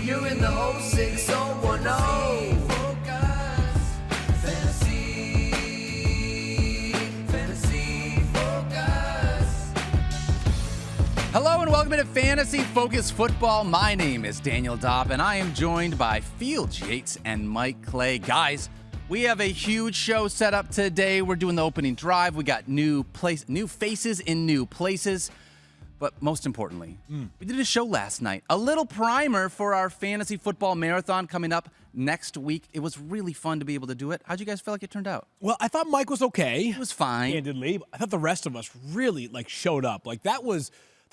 You're in the 06010. Hello and welcome to Fantasy Focus Football. My name is Daniel Dopp, and I am joined by Field Yates and Mike Clay. Guys, we have a huge show set up today. We're doing the opening drive. We got new faces in new places. But most importantly, we did a show last night, a little primer for our fantasy football marathon coming up next week. It was really fun to be able to do it. How'd you guys feel like it turned out? Well, I thought Mike was okay. It was fine. Candidly, I thought the rest of us really showed up. There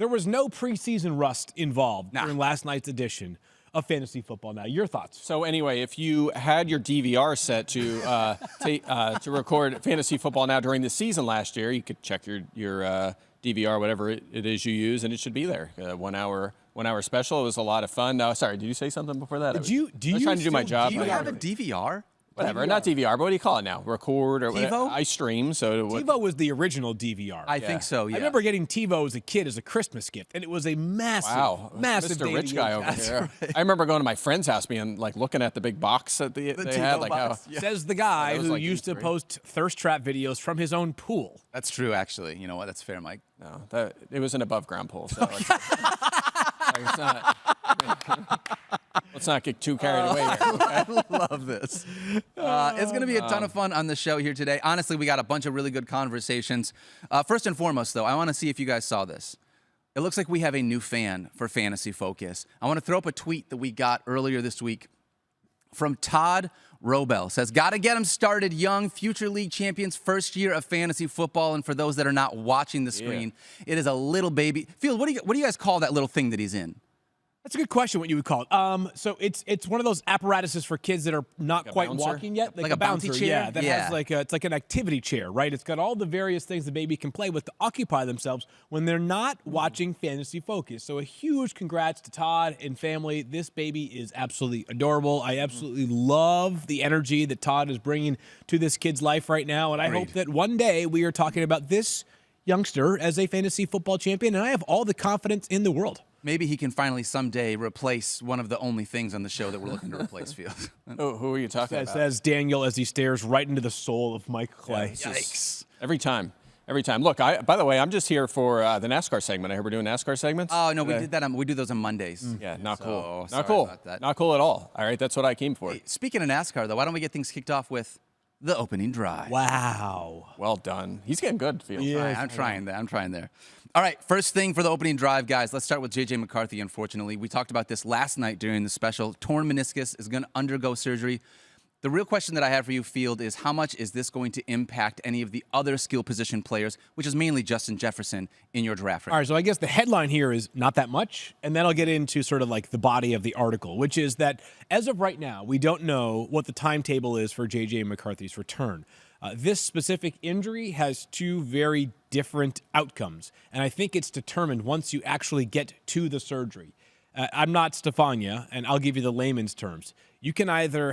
was no preseason rust involved during last night's edition of Fantasy Football Now. Your thoughts? So anyway, if you had your DVR set to record Fantasy Football Now during the season last year, you could check your DVR, whatever it is you use, and it should be there. 1 hour special. It was a lot of fun. No, sorry, did you say something before that? I was trying to do my job. Do you have a DVR? Whatever, not DVR, but what do you call it now? Record or TiVo? I stream. So TiVo was the original DVR. I think so, yeah. I remember getting TiVo as a kid as a Christmas gift, and it was a massive Mr. Rich guy over here. Right. I remember going to my friend's house, being looking at the big box that they had. Box. Says the guy who used to post thirst trap videos from his own pool. That's true, actually. You know what? That's fair, Mike. No, it was an above ground pool. So it's not. Let's not get too carried away here. I love this. It's going to be a ton of fun on the show here today. Honestly, we got a bunch of really good conversations. First and foremost, though, I want to see if you guys saw this. It looks like we have a new fan for Fantasy Focus. I want to throw up a tweet that we got earlier this week from Todd Robel. Says, got to get him started young, future league champions, first year of fantasy football. And for those that are not watching the screen, it is a little baby. Field, what do you guys call that little thing that he's in? That's a good question, what you would call it. So it's one of those apparatuses for kids that are not quite walking yet. Like a bouncy chair? Yeah, that has it's like an activity chair, right? It's got all the various things the baby can play with to occupy themselves when they're not watching Fantasy Focus. So a huge congrats to Todd and family. This baby is absolutely adorable. I absolutely love the energy that Todd is bringing to this kid's life right now. And I hope that one day we are talking about this youngster as a fantasy football champion, and I have all the confidence in the world. Maybe he can finally someday replace one of the only things on the show that we're looking to replace, Field. Who are you talking about? Says Daniel as he stares right into the soul of Mike Clay. Yeah, yikes. Every time. Look, by the way, I'm just here for the NASCAR segment. I heard we're doing NASCAR segments. Oh, no, we did that. We do those on Mondays. Yeah, not cool. Not cool. About that. Not cool at all. All right, that's what I came for. Hey, speaking of NASCAR, though, why don't we get things kicked off with the opening drive? Wow. Well done. He's getting good, Field. Yeah, I'm trying there. All right, first thing for the opening drive, guys. Let's start with J.J. McCarthy, unfortunately. We talked about this last night during the special. Torn meniscus, is going to undergo surgery. The real question that I have for you, Field, is how much is this going to impact any of the other skill position players, which is mainly Justin Jefferson, in your draft rank? All right, so I guess the headline here is not that much, and then I'll get into sort of like the body of the article, which is that as of right now, we don't know what the timetable is for J.J. McCarthy's return. This specific injury has two very different outcomes, and I think it's determined once you actually get to the surgery. I'm not Stefania, and I'll give you the layman's terms. You can either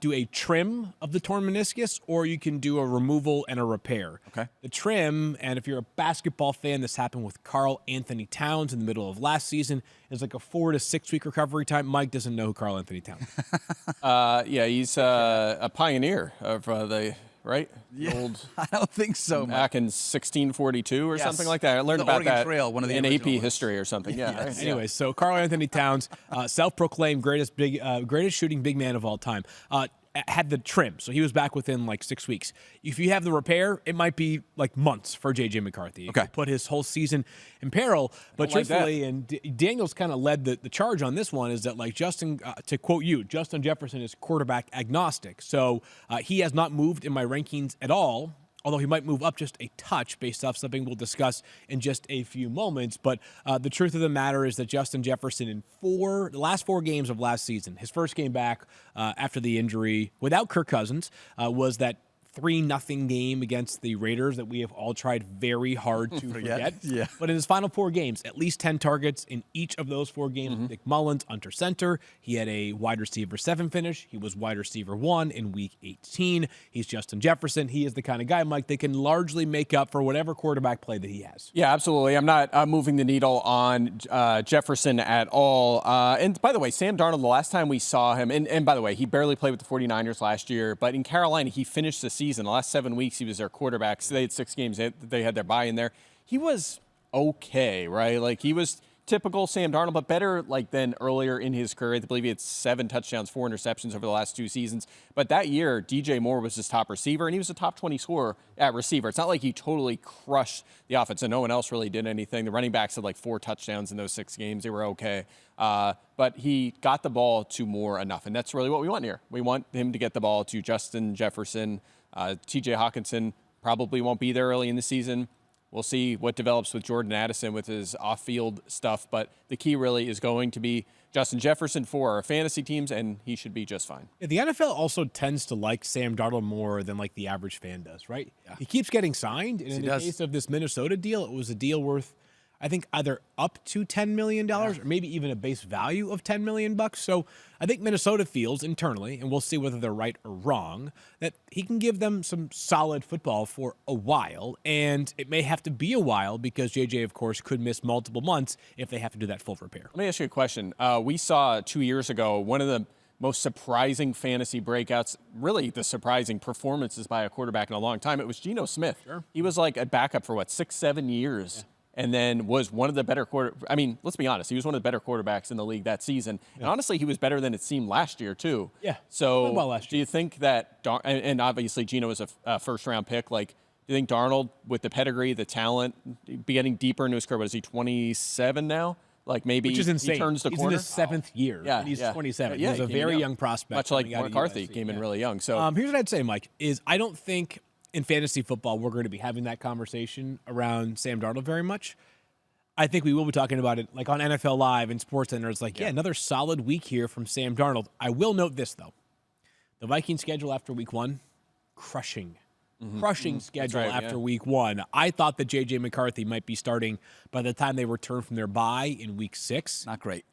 do a trim of the torn meniscus, or you can do a removal and a repair. Okay. The trim, and if you're a basketball fan, this happened with Karl Anthony Towns in the middle of last season, is like a 4 to 6 week recovery time. Mike doesn't know who Karl Anthony Towns is. Yeah, he's a pioneer of the... Right? Yeah, old, I don't think so. Back in 1642 or something like that. I learned about Oregon that Trail, one of the in AP ones. history or something. Yeah. Yes. Right? Anyway, so Karl Anthony Towns, self-proclaimed greatest shooting big man of all time, had the trim, so he was back within like 6 weeks. If you have the repair, it might be like months for J.J. McCarthy. Okay. It could put his whole season in peril. But truthfully, and Daniel's kind of led the charge on this one, is that like Justin, to quote you, Justin Jefferson is quarterback agnostic. So he has not moved in my rankings at all, although he might move up just a touch based off something we'll discuss in just a few moments. But the truth of the matter is that Justin Jefferson in the last 4 games of last season, his first game back after the injury without Kirk Cousins, was that 3-0 game against the Raiders that we have all tried very hard to forget. Yeah. But in his final 4 games, at least 10 targets in each of those 4 games. Nick Mullins under center. He had a wide receiver 7 finish. He was wide receiver 1 in week 18. He's Justin Jefferson. He is the kind of guy, Mike, that can largely make up for whatever quarterback play that he has. Yeah, absolutely. I'm not moving the needle on Jefferson at all. And by the way, Sam Darnold, the last time we saw him, and by the way, he barely played with the 49ers last year, but in Carolina, he finished the season. The last 7 weeks, he was their quarterback. So they had 6 games. They had their bye in there. He was okay, right? Like, he was typical Sam Darnold, but better than earlier in his career. I believe he had 7 touchdowns, 4 interceptions over the last 2 seasons. But that year, DJ Moore was his top receiver, and he was a top 20 scorer at receiver. It's not like he totally crushed the offense, and no one else really did anything. The running backs had 4 touchdowns in those 6 games. They were okay. But he got the ball to Moore enough, and that's really what we want here. We want him to get the ball to Justin Jefferson. TJ Hawkinson probably won't be there early in the season. We'll see what develops with Jordan Addison with his off-field stuff, but the key really is going to be Justin Jefferson for our fantasy teams, and he should be just fine. Yeah, the NFL also tends to like Sam Darnold more than the average fan does, right? Yeah. He keeps getting signed, and in the case of this Minnesota deal, it was a deal worth, I think, either up to $10 million or maybe even a base value of $10 million. So I think Minnesota feels internally, and we'll see whether they're right or wrong, that he can give them some solid football for a while. And it may have to be a while because JJ, of course, could miss multiple months if they have to do that full repair. Let me ask you a question. We saw 2 years ago one of the most surprising fantasy breakouts, really the surprising performances by a quarterback in a long time. It was Geno Smith. Sure. He was a backup for 6-7 years. Yeah. And then was one of the better let's be honest, he was one of the better quarterbacks in the league that season. Yeah. And honestly, he was better than it seemed last year, too. Yeah. So well last year. Do you think that, and obviously Geno was a first-round pick, do you think Darnold, with the pedigree, the talent, be getting deeper into his career, what is he, 27 now? Maybe Which is insane. He turns the he's corner. in his 7th year. Yeah, and he's yeah. 27. Yeah, he's a very young prospect. Much like McCarthy came in really young. So here's what I'd say, Mike, is I don't think in fantasy football we're going to be having that conversation around Sam Darnold very much. I think we will be talking about it on NFL Live and SportsCenter. It's another solid week here from Sam Darnold. I will note this, though. The Vikings schedule after week 1, crushing schedule after week 1. I thought that J.J. McCarthy might be starting by the time they return from their bye in week 6. Not great.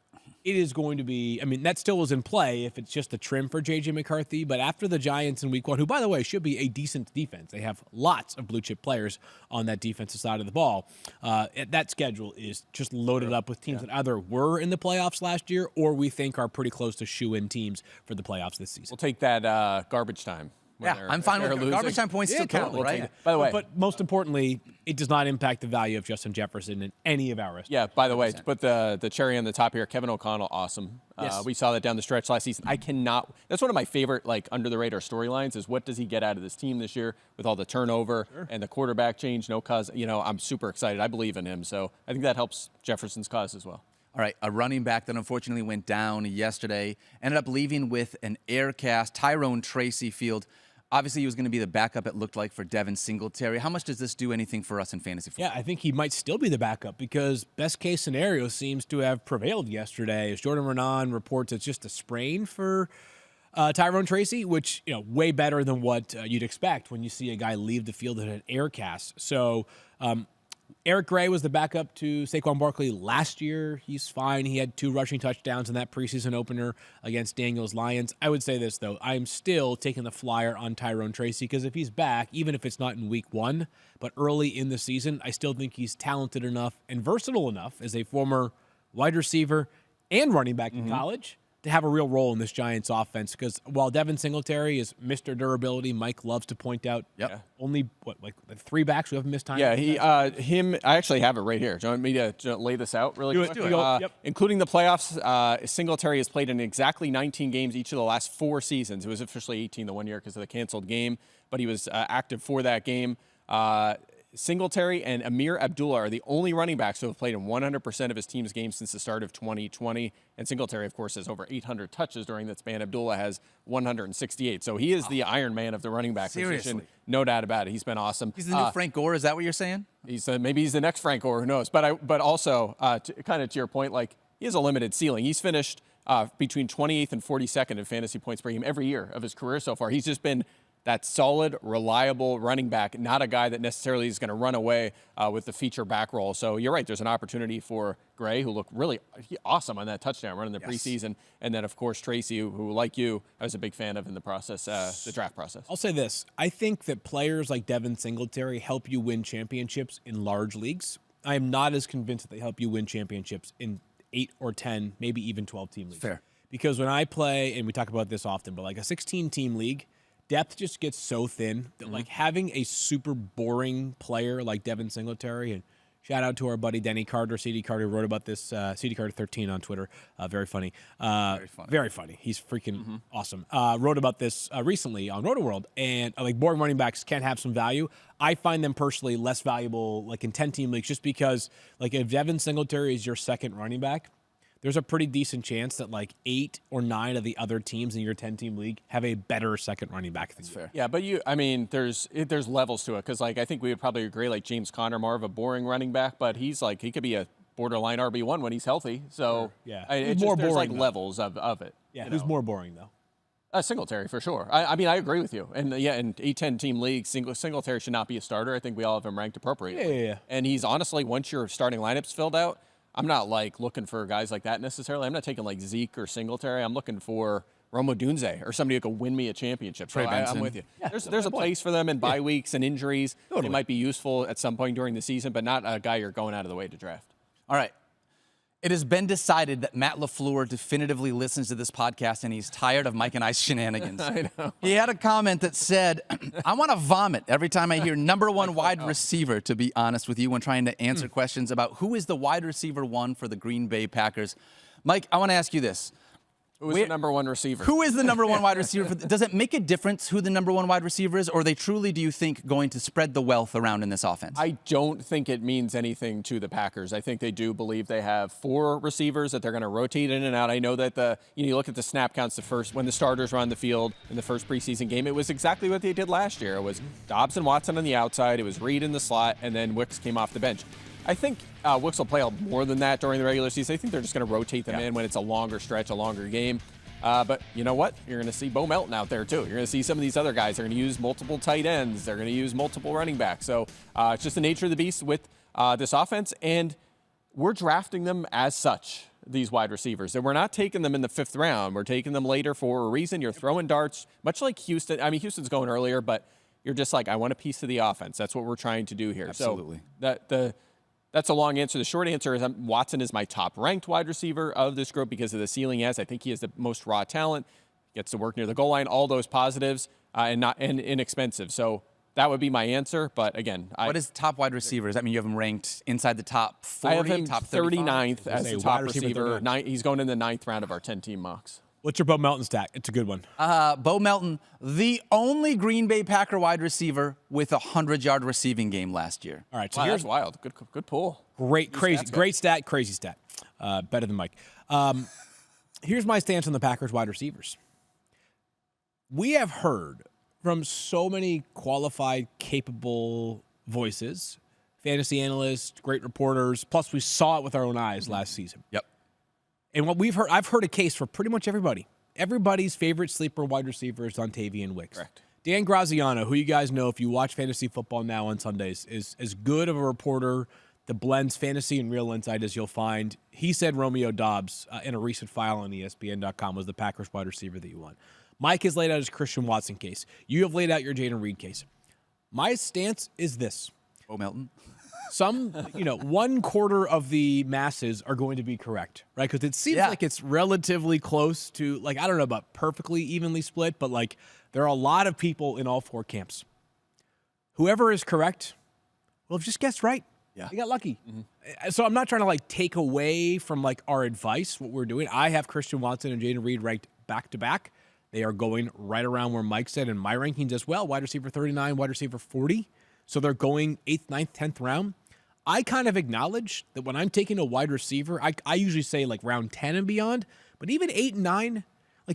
It is going to be, that still was in play if it's just a trim for J.J. McCarthy. But after the Giants in week 1, who, by the way, should be a decent defense. They have lots of blue-chip players on that defensive side of the ball. That schedule is just loaded up with teams that either were in the playoffs last year or we think are pretty close to shoe-in teams for the playoffs this season. We'll take that garbage time. Yeah, I'm fine with it. Garbage time points still count, right? By the way. But most importantly, it does not impact the value of Justin Jefferson in any of our estimates. Yeah, by the way, to put the cherry on the top here, Kevin O'Connell, awesome. Yes. We saw that down the stretch last season. That's one of my favorite, under-the-radar storylines is what does he get out of this team this year with all the turnover and the quarterback change, no cause. I'm super excited. I believe in him. So I think that helps Jefferson's cause as well. All right, a running back that unfortunately went down yesterday ended up leaving with an air cast. Tyrone Tracy Field. Obviously, he was going to be the backup, it looked like, for Devin Singletary. How much does this do anything for us in fantasy football? Yeah, I think he might still be the backup because best-case scenario seems to have prevailed yesterday. As Jordan Renan reports, it's just a sprain for Tyrone Tracy, which, way better than what you'd expect when you see a guy leave the field in an air cast. So Eric Gray was the backup to Saquon Barkley last year. He's fine. He had 2 rushing touchdowns in that preseason opener against Daniels Lions. I would say this, though. I'm still taking the flyer on Tyrone Tracy because if he's back, even if it's not in week 1, but early in the season, I still think he's talented enough and versatile enough as a former wide receiver and running back in college to have a real role in this Giants offense because while Devin Singletary is Mr. Durability, Mike loves to point out only, 3 backs who haven't missed time? Yeah, I actually have it right here. Do you want me to lay this out really quick? Do it. Including the playoffs, Singletary has played in exactly 19 games each of the last 4 seasons. It was officially 18 the one year because of the canceled game, but he was active for that game. Singletary and Amir Abdullah are the only running backs who have played in 100% of his team's games since the start of 2020. And Singletary, of course, has over 800 touches during that span. Abdullah has 168. So he is the Iron Man of the running back position. No doubt about it. He's been awesome. He's the new Frank Gore. Is that what you're saying? Maybe he's the next Frank Gore. Who knows? But also, kind of to your point, he has a limited ceiling. He's finished between 28th and 42nd in fantasy points per game every year of his career so far. He's just been that solid, reliable running back, not a guy that necessarily is going to run away with the feature back role. So you're right. There's an opportunity for Gray, who looked really awesome on that touchdown run in the preseason. And then, of course, Tracy, who, like you, I was a big fan of in the process, the draft process. I'll say this. I think that players like Devin Singletary help you win championships in large leagues. I am not as convinced that they help you win championships in 8 or 10, maybe even 12-team leagues. Fair. Because when I play, and we talk about this often, but like a 16-team league, depth just gets so thin that like having a super boring player like Devin Singletary, and shout out to our buddy Denny Carter, CD Carter, who wrote about this, CD Carter 13 on Twitter. Very funny. Very funny. He's freaking awesome. Wrote about this recently on RotoWorld, and like boring running backs can have some value. I find them personally less valuable like in 10-team leagues just because like if Devin Singletary is your second running back, there's a pretty decent chance that like 8 or 9 of the other teams in your 10-team league have a better second running back than you. Fair. Yeah, but there's levels to it because like I think we would probably agree like James Conner, more of a boring running back, but he's like he could be a borderline RB1 when he's healthy. So yeah, there's like levels of it. Yeah, who's more boring though? Singletary for sure. I mean I agree with you. And in 8-10 team leagues, Singletary should not be a starter. I think we all have him ranked appropriately. Yeah. And he's honestly, once your starting lineup's filled out, I'm not like looking for guys like that necessarily. I'm not taking like Zeke or Singletary. I'm looking for Rome Odunze or somebody who could win me a championship. So I'm with you. Yeah, there's a place for them in bye weeks and injuries. Totally. They might be useful at some point during the season, but not a guy you're going out of the way to draft. All right. It has been decided that Matt LaFleur definitively listens to this podcast and he's tired of Mike and I's shenanigans. I know. He had a comment that said, I want to vomit every time I hear number one wide receiver, to be honest with you, when trying to answer questions about who is the wide receiver one for the Green Bay Packers. Mike, I want to ask you this. Who is the number one receiver? Who is the number one wide receiver? Does it make a difference who the number one wide receiver is, or are they truly, do you think, going to spread the wealth around in this offense? I don't think it means anything to the Packers. I think they do believe they have 4 receivers that they're going to rotate in and out. I know that you look at the snap counts when the starters were on the field in the first preseason game, it was exactly what they did last year. It was Dobbs and Watson on the outside, it was Reed in the slot, and then Wicks came off the bench. I think Wicks will play more than that during the regular season. I think they're just going to rotate them in when it's a longer stretch, a longer game. But you know what? You're going to see Bo Melton out there, too. You're going to see some of these other guys. They're going to use multiple tight ends. They're going to use multiple running backs. So it's just the nature of the beast with this offense. And we're drafting them as such, these wide receivers. And we're not taking them in the 5th round. We're taking them later for a reason. You're throwing darts, much like Houston. I mean, Houston's going earlier, but you're just like, I want a piece of the offense. That's what we're trying to do here. Absolutely. So that's a long answer. The short answer is Watson is my top-ranked wide receiver of this group because of the ceiling he has. I think he has the most raw talent, gets to work near the goal line, all those positives, and inexpensive. So that would be my answer. But again, what is top wide receivers? I mean, you have him ranked inside the top 40, I have him top 39th as the top receiver. 39th. He's going in the 9th round of our 10-team mocks. What's your Bo Melton stat? It's a good one. Bo Melton, the only Green Bay Packer wide receiver with a 100-yard receiving game last year. All right, so Wow, here's that's wild. Good pull. great stat, crazy stat. Better than Mike. Here's my stance on the Packers wide receivers. We have heard from so many qualified, capable voices, fantasy analysts, great reporters, plus we saw it with our own eyes last season. Yep. And what we've heard, I've heard a case for pretty much everybody. Everybody's favorite sleeper wide receiver is Dontavian Wicks. Correct. Dan Graziano, who you guys know if you watch fantasy football now on Sundays, is as good of a reporter that blends fantasy and real insight as you'll find. He said Romeo Dobbs in a recent file on ESPN.com was the Packers wide receiver that you want. Mike has laid out his Christian Watson case. You have laid out your Jayden Reed case. My stance is this. Bo Melton. Some, 1/4 of the masses are going to be correct, right? Because it seems like it's relatively close to, I don't know about perfectly evenly split, but there are a lot of people in all 4 camps. Whoever is correct will have just guessed right. Yeah. They got lucky. Mm-hmm. So I'm not trying to take away from our advice, what we're doing. I have Christian Watson and Jayden Reed ranked back to back. They are going right around where Mike said in my rankings as well. Wide receiver 39, wide receiver 40. So they're going 8th, 9th, 10th round. I kind of acknowledge that when I'm taking a wide receiver, I usually say round 10 and beyond, but even 8 and 9,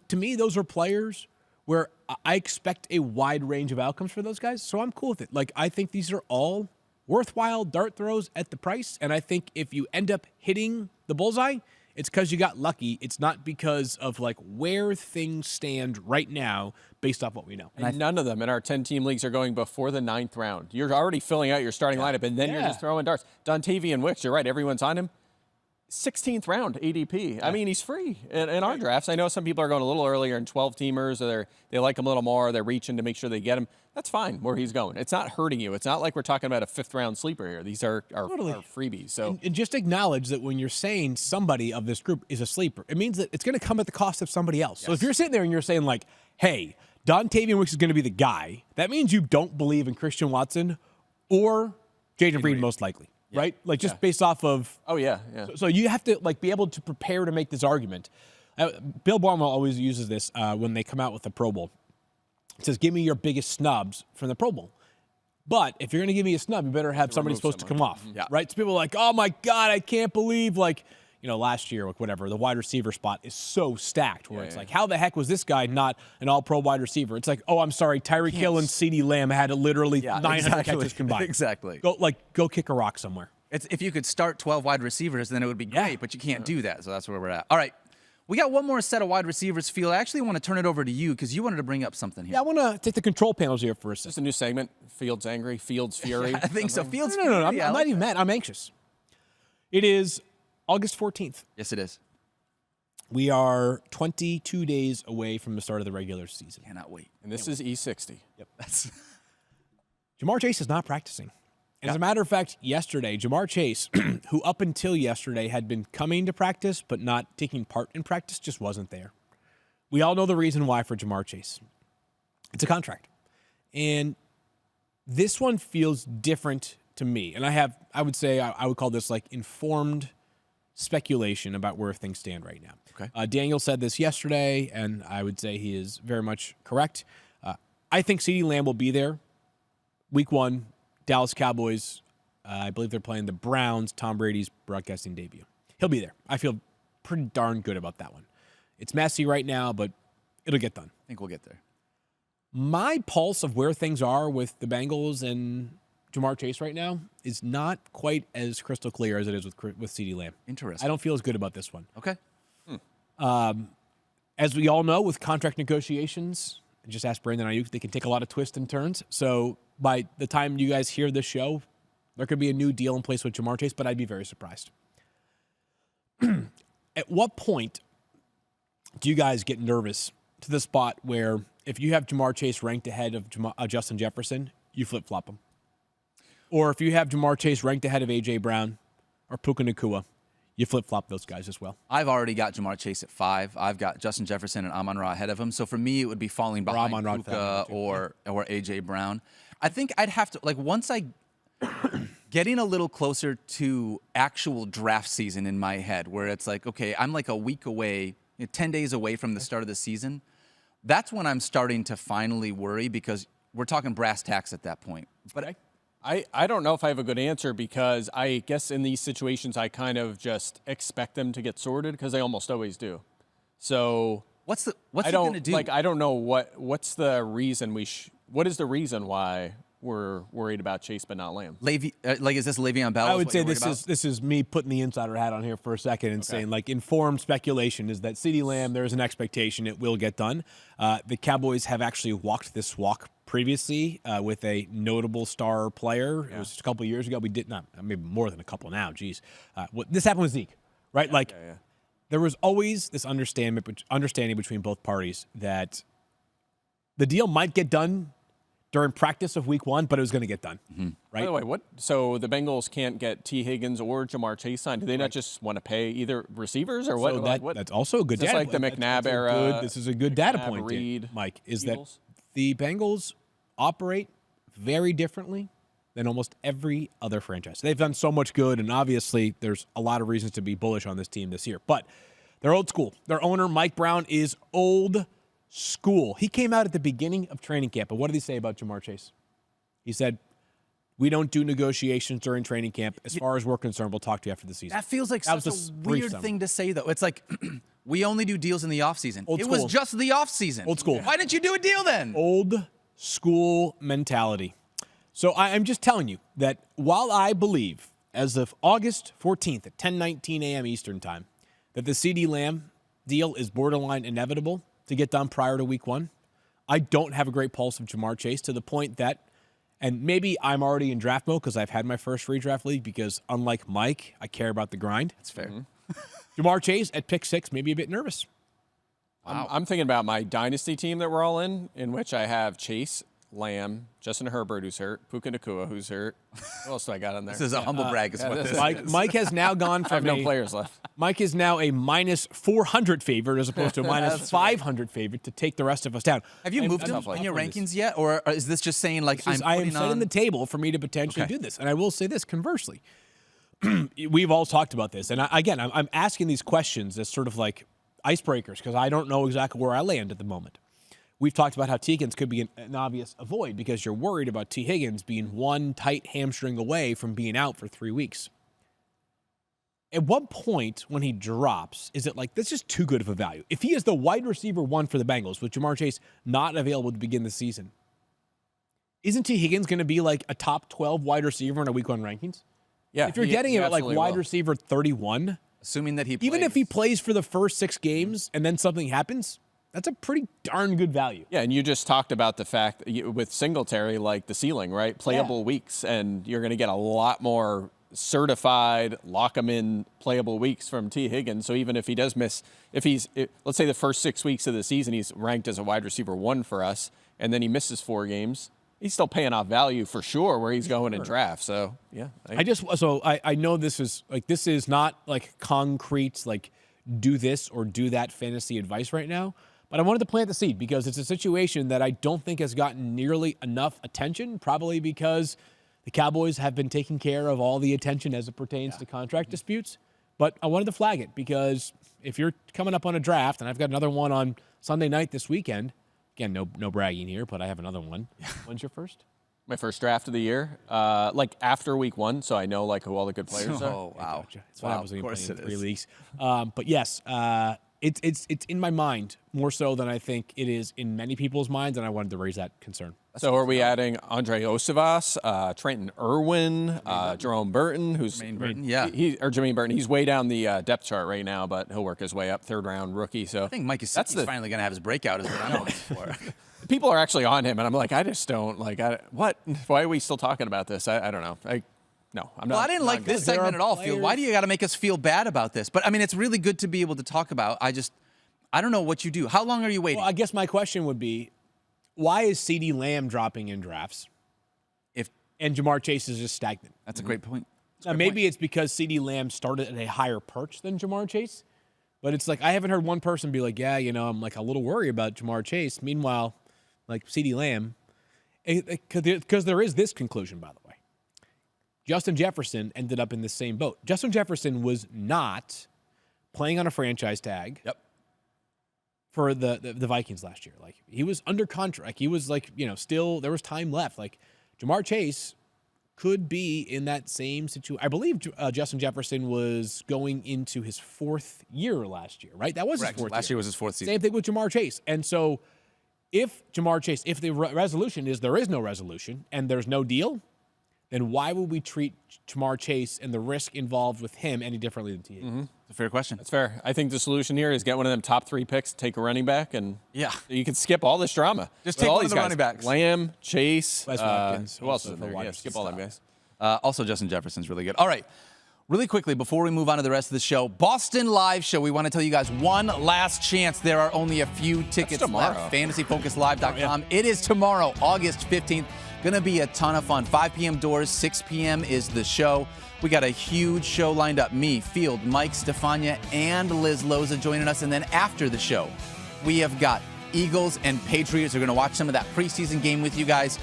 to me, those are players where I expect a wide range of outcomes for those guys. So I'm cool with it. I think these are all worthwhile dart throws at the price. And I think if you end up hitting the bullseye, It's because you got lucky. It's not because of like where things stand right now based off what we know. And none of them in our 10-team leagues are going before the 9th round. You're already filling out your starting lineup, and then you're just throwing darts. Dontavian Wicks, you're right. Everyone's on him. 16th round ADP. I mean, he's free in our drafts. I know some people are going a little earlier in 12-teamers, or they like him a little more. They're reaching to make sure they get him. That's fine where he's going. It's not hurting you. It's not like we're talking about a 5th-round sleeper here. These are freebies. So and just acknowledge that when you're saying somebody of this group is a sleeper, it means that it's going to come at the cost of somebody else. Yes. So if you're sitting there and you're saying like, hey, Dontavian Wicks is going to be the guy, that means you don't believe in Christian Watson or Jaden Reed most likely. Yeah. Right? Like just based off of. Oh, yeah. So you have to like be able to prepare to make this argument. Bill Barnwell always uses this when they come out with the Pro Bowl. It says, give me your biggest snubs from the Pro Bowl. But if you're going to give me a snub, you better have somebody supposed to come off. Mm-hmm. Yeah. Right? So people are like, oh, my God, I can't believe, like, last year, like whatever, the wide receiver spot is so stacked where it's like, how the heck was this guy not an all-pro wide receiver? It's like, oh, I'm sorry, Tyreek Hill and CeeDee Lamb had literally 900 catches combined. Exactly. Go kick a rock somewhere. If you could start 12 wide receivers, then it would be great, but you can't do that, so that's where we're at. All right, we got one more set of wide receivers. Phil, I actually want to turn it over to you because you wanted to bring up something here. Yeah, I want to take the control panels here for a second. Just a new segment, Fields Angry, Fields Fury. I think so. Fields No, Fury. I'm not even mad. I'm anxious. It is August 14th. Yes, it is. We are 22 days away from the start of the regular season. Cannot wait. And this is E60. Yep. Jamar Chase is not practicing. As a matter of fact, yesterday, Jamar Chase, who up until yesterday had been coming to practice but not taking part in practice, just wasn't there. We all know the reason why for Jamar Chase. It's a contract. And this one feels different to me. And I would say I would call this like informed speculation about where things stand right now. Okay. Daniel said this yesterday, and I would say he is very much correct. I think CeeDee Lamb will be there week 1. Dallas Cowboys, I believe they're playing the Browns, Tom Brady's broadcasting debut. He'll be there. I feel pretty darn good about that one. It's messy right now, but it'll get done. I think we'll get there. My pulse of where things are with the Bengals and Jamar Chase right now is not quite as crystal clear as it is with CeeDee Lamb. Interesting. I don't feel as good about this one. Okay. As we all know, with contract negotiations, just ask Brandon Ayuk, they can take a lot of twists and turns. So by the time you guys hear this show, there could be a new deal in place with Jamar Chase, but I'd be very surprised. At what point do you guys get nervous to the spot where if you have Jamar Chase ranked ahead of Justin Jefferson, you flip-flop him? Or if you have Jamar Chase ranked ahead of A.J. Brown or Puka Nacua, you flip-flop those guys as well? I've already got Jamar Chase at 5. I've got Justin Jefferson and Amon-Ra ahead of him. So for me, it would be falling behind Puka or A.J. Brown. I think I'd have to, like, once I getting a little closer to actual draft season in my head, where it's like, okay, I'm like a week away, 10 days away from the start of the season. That's when I'm starting to finally worry because we're talking brass tacks at that point. But I don't know if I have a good answer because I guess in these situations I kind of just expect them to get sorted because they almost always do. So what's he going to do? Like, I don't know what's the reason what is the reason why we're worried about Chase but not Lamb? Is this Le'Veon Bell? I would say this is me putting the insider hat on here for a second and saying, like, informed speculation is that CeeDee Lamb, there is an expectation it will get done. The Cowboys have actually walked this walk previously with a notable star player. It was just a couple of years ago. We did not, maybe more than a couple now. Geez, this happened with Zeke, right? There was always this understanding between both parties that the deal might get done during practice of week 1, but it was going to get done. Mm-hmm. Right? By the way, so the Bengals can't get T. Higgins or Jamar Chase signed? Do they not just want to pay either receivers or what? So that's also a good data point. Like the McNabb era. This is a good data point, Mike, is Eagles? That the Bengals operate very differently than almost every other franchise. They've done so much good, and obviously there's a lot of reasons to be bullish on this team this year. But they're old school. Their owner, Mike Brown, is old school. He came out at the beginning of training camp, and what did he say about Jamar Chase? He said, we don't do negotiations during training camp. As far as we're concerned, we'll talk to you after the season. That feels like such a weird thing to say, though. It's like, we only do deals in the offseason. It was just the offseason. Old school. Why didn't you do a deal then? Old school mentality. So I'm just telling you that while I believe, as of August 14th at 10:19 a.m. Eastern Time, that the CeeDee Lamb deal is borderline inevitable to get done prior to week 1. I don't have a great pulse of Jamar Chase to the point that, and maybe I'm already in draft mode because I've had my first redraft league because unlike Mike, I care about the grind. That's fair. Jamar Chase at pick 6, maybe a bit nervous. I'm thinking about my dynasty team that we're all in which I have Chase, Lamb, Justin Herbert, who's hurt, Puka Nacua, who's hurt. What else do I got on there? This is a humble brag. Is what this is. Mike has now gone I have from no players left. Mike is now a minus 400 favorite as opposed to a minus 500 favorite to take the rest of us down. Have you moved him in your rankings yet, or is this just saying like I am setting the table for me to potentially do this? And I will say this conversely. We've all talked about this, and I'm asking these questions as sort of like icebreakers because I don't know exactly where I land at the moment. We've talked about how T. Higgins could be an obvious avoid because you're worried about T. Higgins being one tight hamstring away from being out for 3 weeks. At what point when he drops, is it like, this is too good of a value? If he is the wide receiver 1 for the Bengals, with Jamar Chase not available to begin the season, isn't T. Higgins going to be like a top 12 wide receiver in a week 1 rankings? Yeah, if you're getting him at like wide receiver 31, assuming that he plays. Even if he plays for the first 6 games and then something happens, that's a pretty darn good value. Yeah, and you just talked about the fact that with Singletary, like the ceiling, right? Playable weeks, and you're going to get a lot more certified, lock him in playable weeks from T. Higgins. So even if he does miss, let's say the first 6 weeks of the season, he's ranked as a wide receiver 1 for us, and then he misses 4 games, he's still paying off value for sure where he's going in draft. So yeah, I know this is not like concrete, like do this or do that fantasy advice right now. But I wanted to plant the seed because it's a situation that I don't think has gotten nearly enough attention, probably because the Cowboys have been taking care of all the attention as it pertains to contract disputes. But I wanted to flag it because if you're coming up on a draft, and I've got another one on Sunday night this weekend, again, no bragging here, but I have another one. When's your first? My first draft of the year, like after week 1, so I know like who all the good players are. Oh, wow. Gotcha. That's what happens when you play in 3 is. leagues. But yes, it's in my mind more so than I think it is in many people's minds, and I wanted to raise that concern. So are we adding Andre Osivas, Trenton Irwin, Jerome Burton, who's Jermaine Burton, yeah. Jermaine Burton? He's way down the depth chart right now, but he'll work his way up. 3rd round rookie. So I think Mike is finally going to have his breakout. Is what I'm hoping for. People are actually on him, and I'm like, I just don't like. What? Why are we still talking about this? I don't know. No, I'm not. Well, I didn't like this segment at all, Field. Why do you got to make us feel bad about this? But I mean, it's really good to be able to talk about. I don't know what you do. How long are you waiting? Well, I guess my question would be, why is CeeDee Lamb dropping in drafts? And Jamar Chase is just stagnant? That's a great point. Maybe it's because CeeDee Lamb started at a higher perch than Jamar Chase. But it's like, I haven't heard one person be like, yeah, I'm like a little worried about Jamar Chase. Meanwhile, like CeeDee Lamb, because there is this conclusion, by the way. Justin Jefferson ended up in the same boat. Justin Jefferson was not playing on a franchise tag. Yep. For the Vikings last year. Like, he was under contract. He was like, still, there was time left. Like, Jamar Chase could be in that same situation. I believe Justin Jefferson was going into his 4th year last year, right? That was Correct. his 4th Last year was his 4th season. Same thing with Jamar Chase. And so if the resolution is there is no resolution and there's no deal, then why would we treat Jamar Chase and the risk involved with him any differently than T. Higgins? It's a fair question. That's fair. I think the solution here is get one of them top 3 picks, take a running back, and you can skip all this drama. Just take all one these of the guys. running backs. Lamb, Chase, Wes Watkins, who else is in also there? for Yeah, wide skip all them receivers. guys. Also, Justin Jefferson's really good. All right. Really quickly, before we move on to the rest of the show, Boston Live Show, we want to tell you guys one last chance. There are only a few tickets left. FantasyFocusLive.com. It is tomorrow, August 15th. Going to be a ton of fun. 5 p.m. doors, 6 p.m. is the show. We got a huge show lined up. Me, Field, Mike, Stefania, and Liz Loza joining us. And then after the show, we have got Eagles and Patriots. We're going to watch some of that preseason game with you guys.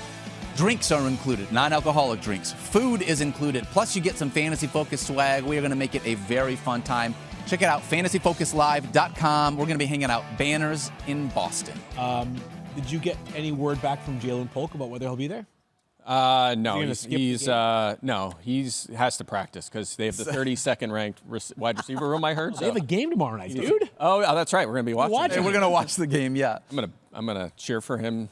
Drinks are included, non-alcoholic drinks. Food is included. Plus, you get some Fantasy Focus swag. We are going to make it a very fun time. Check it out, FantasyFocusLive.com. We're going to be hanging out banners in Boston. Did you get any word back from Jalen Polk about whether he'll be there? No, he has to practice because they have the 32nd ranked wide receiver room. I heard. They have a game tomorrow night, dude. Oh, that's right. We're gonna be watching. Hey, we're gonna watch the game. Yeah. I'm gonna cheer for him.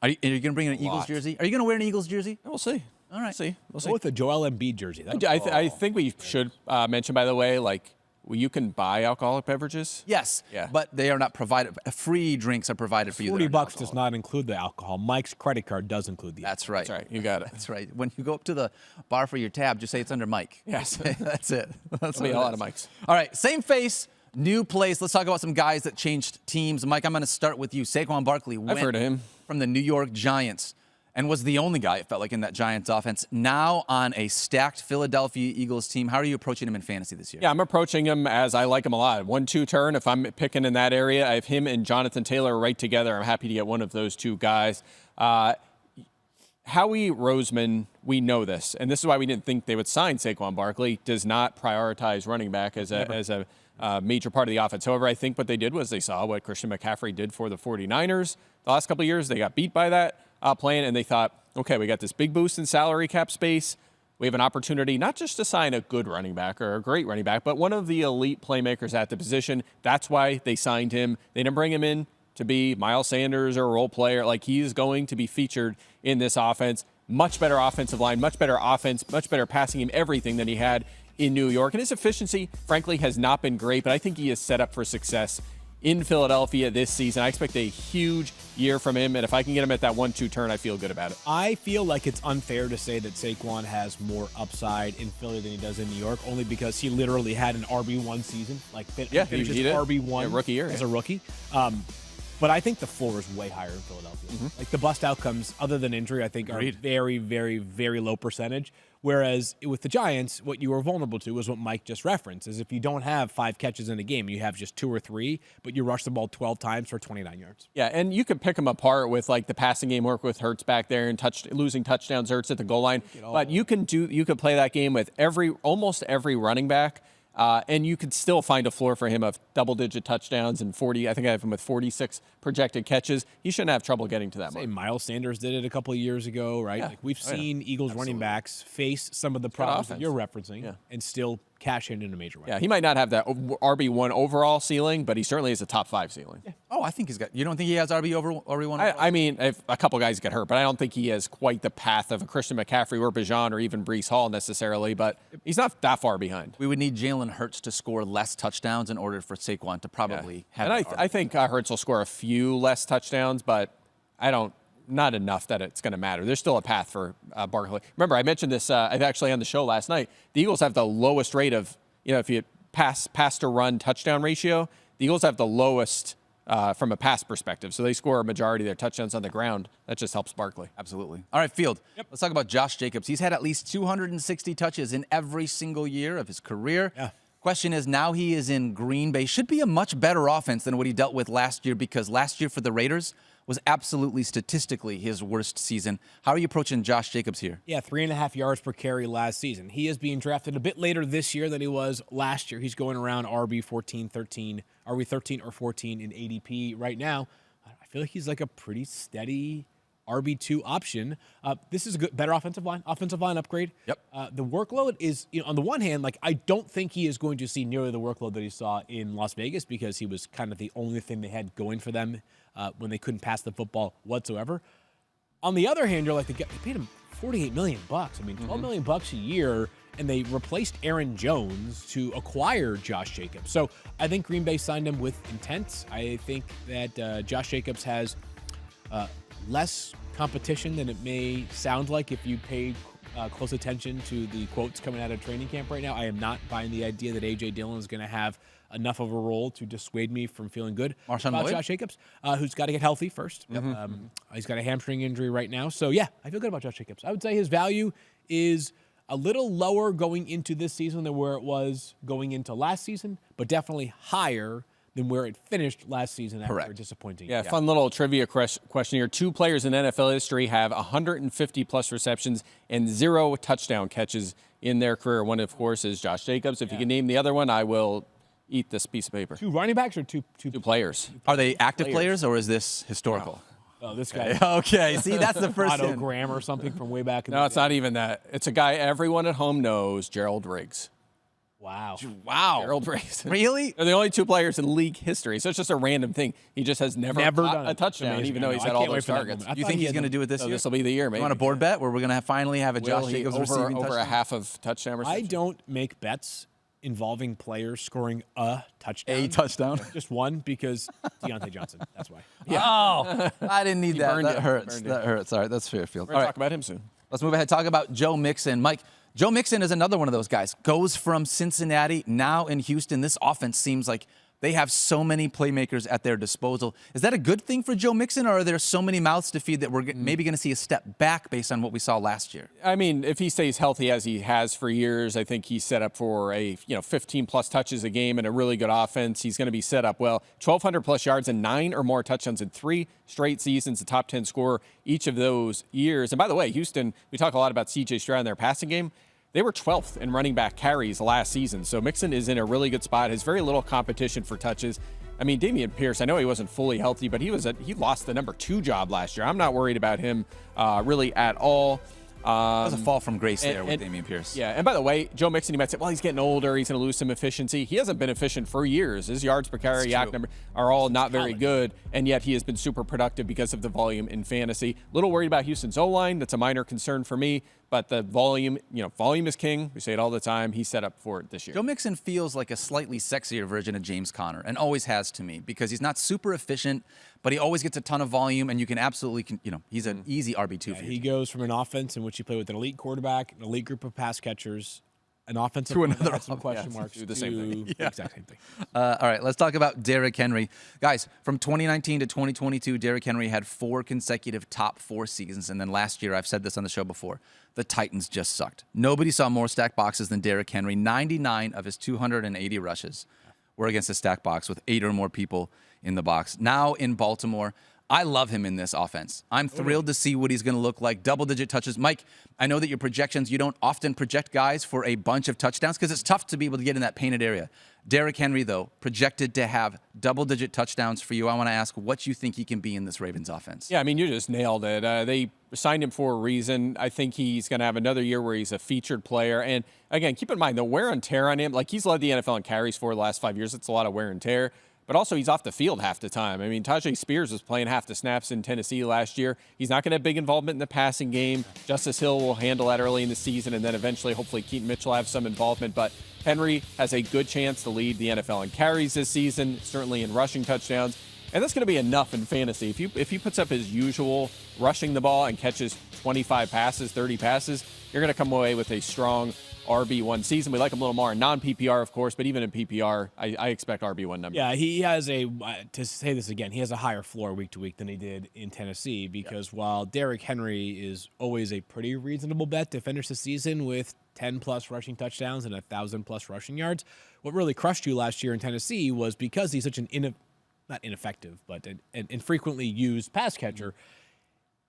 Are you gonna bring an Eagles jersey? Are you gonna wear an Eagles jersey? We'll see. All right. We'll see. Go with the Joel Embiid jersey. I think we should mention, by the way, like you can buy alcoholic beverages. Yes, Yeah. but they are not provided. Free drinks are provided for you. $40 does not include the alcohol. Mike's credit card does include the That's right. That's right. You got it. That's right. When you go up to the bar for your tab, just say it's under Mike. Yes. That's it. That's There'll be what a it lot is. of mics. All right, same face, new place. Let's talk about some guys that changed teams. Mike, I'm going to start with you. Saquon Barkley went heard of him. from the New York Giants and was the only guy, it felt like, in that Giants offense. Now on a stacked Philadelphia Eagles team. How are you approaching him in fantasy this year? Yeah, I'm approaching him as I like him a lot. 1-2 turn. If I'm picking in that area, I have him and Jonathan Taylor right together. I'm happy to get one of those two guys. Howie Roseman, we know this, and this is why we didn't think they would sign Saquon Barkley, does not prioritize running back as a major part of the offense. However, I think what they did was they saw what Christian McCaffrey did for the 49ers the last couple of years. They got beat by that plan, and they thought, okay, we got this big boost in salary cap space. We have an opportunity not just to sign a good running back or a great running back, but one of the elite playmakers at the position. That's why they signed him. They didn't bring him in to be Miles Sanders or a role player. Like, he is going to be featured in this offense. Much better offensive line, much better offense, much better passing game, everything than he had in New York. And his efficiency, frankly, has not been great, but I think he is set up for success in Philadelphia this season. I expect a huge year from him, and if I can get him at that 1-2 turn, I feel good about it. I feel like it's unfair to say that Saquon has more upside in Philly than he does in New York, only because he literally had an RB1 season, like Yeah, finished he did. RB1 Yeah, rookie year, as yeah. a rookie. But I think the floor is way higher in Philadelphia. Like, the bust outcomes, other than injury, I think are very, very, very low percentage. Whereas with the Giants, what you were vulnerable to is what Mike just referenced, is if you don't have 5 catches in a game, you have just 2 or 3, but you rush the ball 12 times for 29 yards. Yeah, and you could pick them apart with like the passing game work with Hurts back there and losing touchdowns, Hurts at the goal line. But you could play that game with almost every running back. And you could still find a floor for him of double-digit touchdowns and 40. I think I have him with 46 projected catches. He shouldn't have trouble getting to that mark. Miles Sanders did it a couple of years ago, right? Yeah. Like, we've seen Eagles running backs face some of the problems that offense. you're referencing and still cash in a major way. Yeah, he might not have that RB1 overall ceiling, but he certainly has a top 5 ceiling. Yeah. Oh, I think he's got. You don't think he has RB1? I mean, if a couple guys get hurt, but I don't think he has quite the path of a Christian McCaffrey or Bijan or even Breece Hall necessarily, but he's not that far behind. We would need Jalen Hurts to score less touchdowns in order for Saquon to probably have. And I think Hurts will score a few less touchdowns, but not enough that it's going to matter. There's still a path for Barkley. Remember, I mentioned this actually on the show last night. The Eagles have the lowest rate of, if you pass to run touchdown ratio, the Eagles have the lowest from a pass perspective. So they score a majority of their touchdowns on the ground. That just helps Barkley. Absolutely. All right, Field. Let's talk about Josh Jacobs. He's had at least 260 touches in every single year of his career. Yeah. Question is, now he is in Green Bay. Should be a much better offense than what he dealt with last year, because last year for the Raiders was absolutely statistically his worst season. How are you approaching Josh Jacobs here? Yeah, 3.5 yards per carry last season. He is being drafted a bit later this year than he was last year. He's going around RB 13 or 14 in ADP right now. I feel like he's like a pretty steady RB2 option. This is a better offensive line upgrade. Yep. The workload is, on the one hand, like, I don't think he is going to see nearly the workload that he saw in Las Vegas, because he was kind of the only thing they had going for them when they couldn't pass the football whatsoever. On the other hand, you're like, they paid him $48 million. I mean, $12 million a year, and they replaced Aaron Jones to acquire Josh Jacobs. So I think Green Bay signed him with intent. I think that Josh Jacobs has less competition than it may sound like if you paid close attention to the quotes coming out of training camp right now. I am not buying the idea that A.J. Dillon is going to have enough of a role to dissuade me from feeling good about Josh Jacobs, who's got to get healthy first. He's got a hamstring injury right now. So, yeah, I feel good about Josh Jacobs. I would say his value is a little lower going into this season than where it was going into last season, but definitely higher than where it finished last season after a disappointing. Yeah, fun little trivia question here. 2 players in NFL history have 150-plus receptions and 0 touchdown catches in their career. One, of course, is Josh Jacobs. If you can name the other one, I will eat this piece of paper. 2 running backs or two 2 players. Are they active players, or is this historical? Oh, this guy. Okay, see, that's the first Otto hint. Graham or something from way back in the No, day. it's not even that. It's a guy everyone at home knows, Gerald Riggs. Wow. Wow. Gerald Riggs. Really? They're the only 2 players in league history, so it's just a random thing. He just has never caught done a it. touchdown, Amazing. even though he's I had can't all wait those for that targets. moment. I You thought think he he's had going to do it this So year? this will be the year, maybe. You want a board bet where we're going to finally have a Will Josh he Jacobs over receiving a touchdown? half of touchdown I reception? don't make bets involving players scoring a touchdown. A touchdown. Just one, because Deontay Johnson. That's why. Oh, I didn't need that. burned That it. hurts. Burned it. That hurts. All right, that's Fairfield. We're All going to right, talk about him soon. let's move ahead. Talk about Joe Mixon. Mike, Joe Mixon is another one of those guys. Goes from Cincinnati, now in Houston. This offense seems like they have so many playmakers at their disposal. Is that a good thing for Joe Mixon, or are there so many mouths to feed that we're maybe going to see a step back based on what we saw last year? I mean, if he stays healthy as he has for years, I think he's set up for a 15-plus touches a game and a really good offense. He's going to be set up well. 1,200-plus yards and 9 or more touchdowns in 3 straight seasons, a top 10 scorer each of those years. And by the way, Houston, we talk a lot about C.J. Stroud in their passing game. They were 12th in running back carries last season. So Mixon is in a really good spot. Has very little competition for touches. I mean, Dameon Pierce, I know he wasn't fully healthy, but he lost the number 2 job last year. I'm not worried about him really at all. That was a fall from grace there with Dameon Pierce. Yeah, and by the way, Joe Mixon, you might say, well, he's getting older. He's going to lose some efficiency. He hasn't been efficient for years. His yards per carry, yak number are all not very good, and yet he has been super productive because of the volume in fantasy. Little worried about Houston's O-line. That's a minor concern for me, but the volume, volume is king. We say it all the time. He's set up for it this year. Joe Mixon feels like a slightly sexier version of James Conner, and always has to me, because he's not super efficient, but he always gets a ton of volume, and you can absolutely, he's an easy RB2 for you. He goes from an offense in which he played with an elite quarterback, an elite group of pass catchers, an offensive To line that another had some question marks. do the same thing. The exact same thing. All right, let's talk about Derrick Henry. Guys, from 2019 to 2022, Derrick Henry had 4 consecutive top 4 seasons. And then last year, I've said this on the show before, the Titans just sucked. Nobody saw more stacked boxes than Derrick Henry. 99 of his 280 rushes were against a stacked box with 8 or more people in the box. Now in Baltimore, I love him in this offense. I'm thrilled to see what he's going to look like. Double-digit touches. Mike, I know that your projections, you don't often project guys for a bunch of touchdowns because it's tough to be able to get in that painted area. Derrick Henry, though, projected to have double-digit touchdowns for you. I want to ask what you think he can be in this Ravens offense. Yeah, I mean, you just nailed it. They signed him for a reason. I think he's going to have another year where he's a featured player. And, again, keep in mind, the wear and tear on him, like he's led the NFL in carries for the last 5 years. It's a lot of wear and tear. But also, he's off the field half the time. I mean, Tajay Spears was playing half the snaps in Tennessee last year. He's not going to have big involvement in the passing game. Justice Hill will handle that early in the season, and then eventually, hopefully, Keaton Mitchell will have some involvement. But Henry has a good chance to lead the NFL in carries this season, certainly in rushing touchdowns. And that's going to be enough in fantasy. If he puts up his usual rushing the ball and catches 25 passes, 30 passes, you're going to come away with a strong RB1 season. We like him a little more in non-PPR, of course, but even in PPR, I expect RB1 numbers. Yeah, he has to say this again, he has a higher floor week to week than he did in Tennessee because while Derrick Henry is always a pretty reasonable bet to finish the season with 10-plus rushing touchdowns and 1,000-plus rushing yards, what really crushed you last year in Tennessee was because he's such an not ineffective, but an infrequently used pass catcher.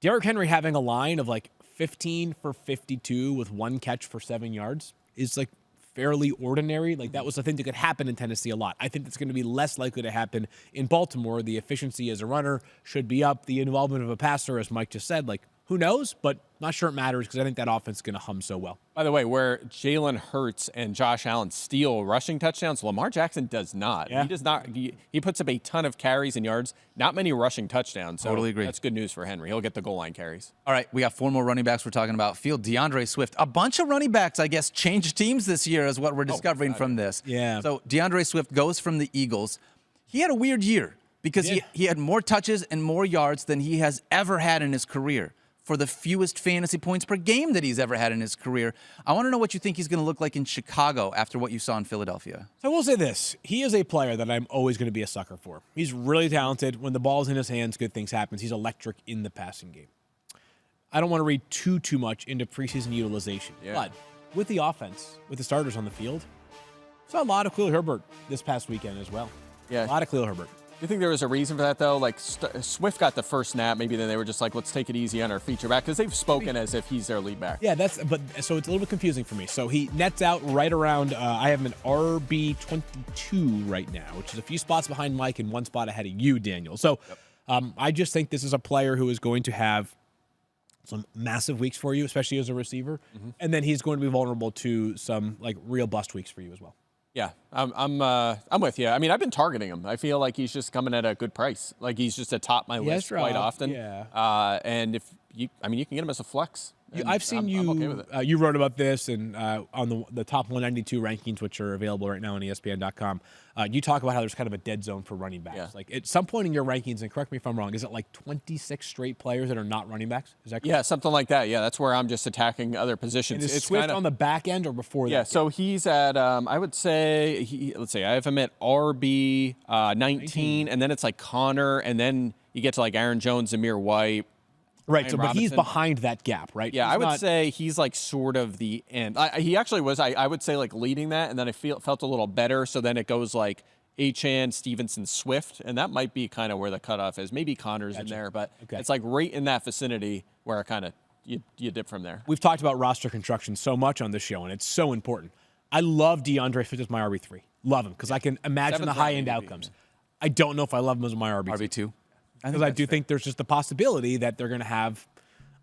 Derrick Henry having a line of like 15 for 52 with 1 catch for 7 yards is like fairly ordinary. Like that was the thing that could happen in Tennessee a lot. I think that's going to be less likely to happen in Baltimore. The efficiency as a runner should be up. The involvement of a passer, as Mike just said, like who knows, but not sure it matters because I think that offense is going to hum so well. By the way, where Jalen Hurts and Josh Allen steal rushing touchdowns, Lamar Jackson does not. Yeah. He does not. He puts up a ton of carries and yards, not many rushing touchdowns. So Totally agree. That's good news for Henry. He'll get the goal line carries. All right, we got 4 more running backs we're talking about. Field DeAndre Swift. A bunch of running backs, I guess, changed teams this year is what we're discovering from this. Yeah. So DeAndre Swift goes from the Eagles. He had a weird year because he had more touches and more yards than he has ever had in his career for the fewest fantasy points per game that he's ever had in his career. I want to know what you think he's going to look like in Chicago after what you saw in Philadelphia. I will say this. He is a player that I'm always going to be a sucker for. He's really talented. When the ball's in his hands, good things happen. He's electric in the passing game. I don't want to read too much into preseason utilization. Yeah. But with the offense, with the starters on the field, saw a lot of Khalil Herbert this past weekend as well. Yeah. A lot of Khalil Herbert. Do you think there was a reason for that, though? Like, Swift got the first snap. Maybe then they were just like, let's take it easy on our feature back because they've spoken as if he's their lead back. Yeah, so it's a little bit confusing for me. So he nets out right around, I have him an RB22 right now, which is a few spots behind Mike and 1 spot ahead of you, Daniel. So I just think this is a player who is going to have some massive weeks for you, especially as a receiver. Mm-hmm. And then he's going to be vulnerable to some like real bust weeks for you as well. Yeah, I'm with you. I mean, I've been targeting him. I feel like he's just coming at a good price. Like he's just atop my list quite often. Yeah. And if you can get him as a flex. I've seen I'm okay with it. you wrote about this and on the top 192 rankings, which are available right now on ESPN.com. You talk about how there's kind of a dead zone for running backs. Yeah. Like at some point in your rankings, and correct me if I'm wrong, is it like 26 straight players that are not running backs? Is that correct? Yeah, something like that. Yeah, that's where I'm just attacking other positions. And is Swift on the back end or before that? Yeah, so he's at, I would say, let's see, I have him at RB 19, and then it's like Connor, and then you get to like Aaron Jones, Zamir White. Right, Ryan but he's Robinson. behind that gap, right? Yeah, He's I would not- say he's like sort of the end. He actually was, I would say, like leading that, and then I felt a little better, so then it goes like Achane, Stevenson, Swift, and that might be kind of where the cutoff is. Maybe Connor's in there, but it's like right in that vicinity where I kind of you dip from there. We've talked about roster construction so much on this show, and it's so important. I love DeAndre Swift as my RB3. Love him because I can imagine the Seventh round high-end MVP, outcomes. I don't know if I love him as my RB2. RB2. Because I do think there's just the possibility that they're going to have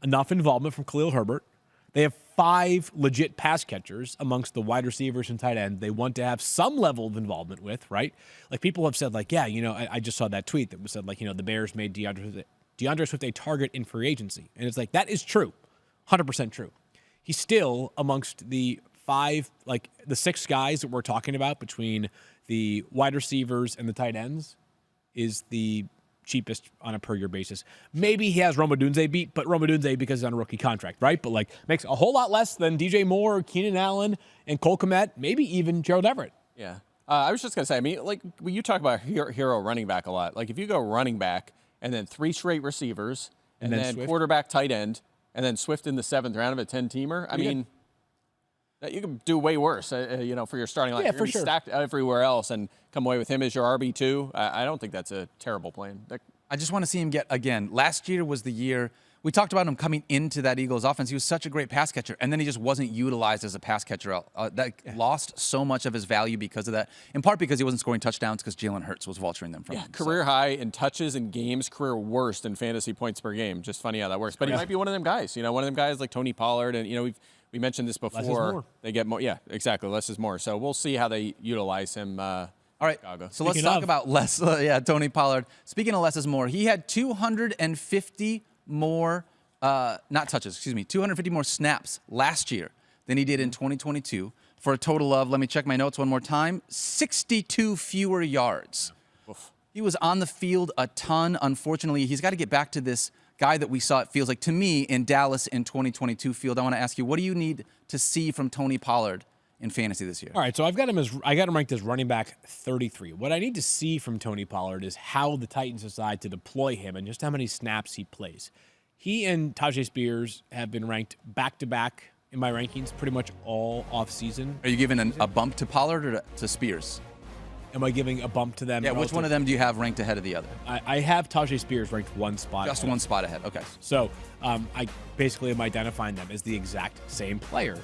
enough involvement from Khalil Herbert. They have 5 legit pass catchers amongst the wide receivers and tight end they want to have some level of involvement with, right? Like people have said, like, yeah, I just saw that tweet that said, like, the Bears made DeAndre Swift a target in free agency. And it's like, that is true, 100% true. He's still amongst the 6 guys that we're talking about between the wide receivers and the tight ends is the cheapest on a per year basis. Maybe he has Rome Odunze beat, but Rome Odunze because he's on a rookie contract, right? But like makes a whole lot less than DJ Moore, Keenan Allen, and Cole Kmet, maybe even Gerald Everett. Yeah. I was just going to say, I mean, like when you talk about hero running back a lot, like if you go running back and then 3 straight receivers and then Swift. quarterback, tight end, and then Swift in the 7th round of a 10-teamer, I mean, you can do way worse, for your starting line. Yeah, You're for gonna be sure. stacked everywhere else and come away with him as your RB2. I don't think that's a terrible plan. I just want to see him get, again, last year was the year, we talked about him coming into that Eagles offense. He was such a great pass catcher, and then he just wasn't utilized as a pass catcher. Lost so much of his value because of that, in part because he wasn't scoring touchdowns because Jalen Hurts was vulturing them from him. Career high in touches in games, career worst in fantasy points per game. Just funny how that works. But he might be one of them guys. One of them guys like Tony Pollard, and we mentioned this before. Less is more. They get more. Yeah, exactly. Less is more. So we'll see how they utilize him. All right, Chicago. so let's Speaking talk of- about less. Tony Pollard. Speaking of less is more, he had 250 more, not touches, 250 more snaps last year than he did in 2022 for a total of, let me check my notes one more time, 62 fewer yards. He was on the field a ton. Unfortunately, he's got to get back to this guy that we saw, it feels like, to me, in Dallas in 2022 field. I want to ask you, what do you need to see from Tony Pollard in fantasy this year? All right, so I got him ranked as running back 33. What I need to see from Tony Pollard is how the Titans decide to deploy him and just how many snaps he plays. He and Tajay Spears have been ranked back-to-back in my rankings pretty much all offseason. Are you giving a bump to Pollard or to Spears? Am I giving a bump to them? Yeah, which one of them do you have ranked ahead of the other? I have Tajay Spears ranked one spot. Just ahead. one spot ahead. Okay. So I basically am identifying them as the exact same player.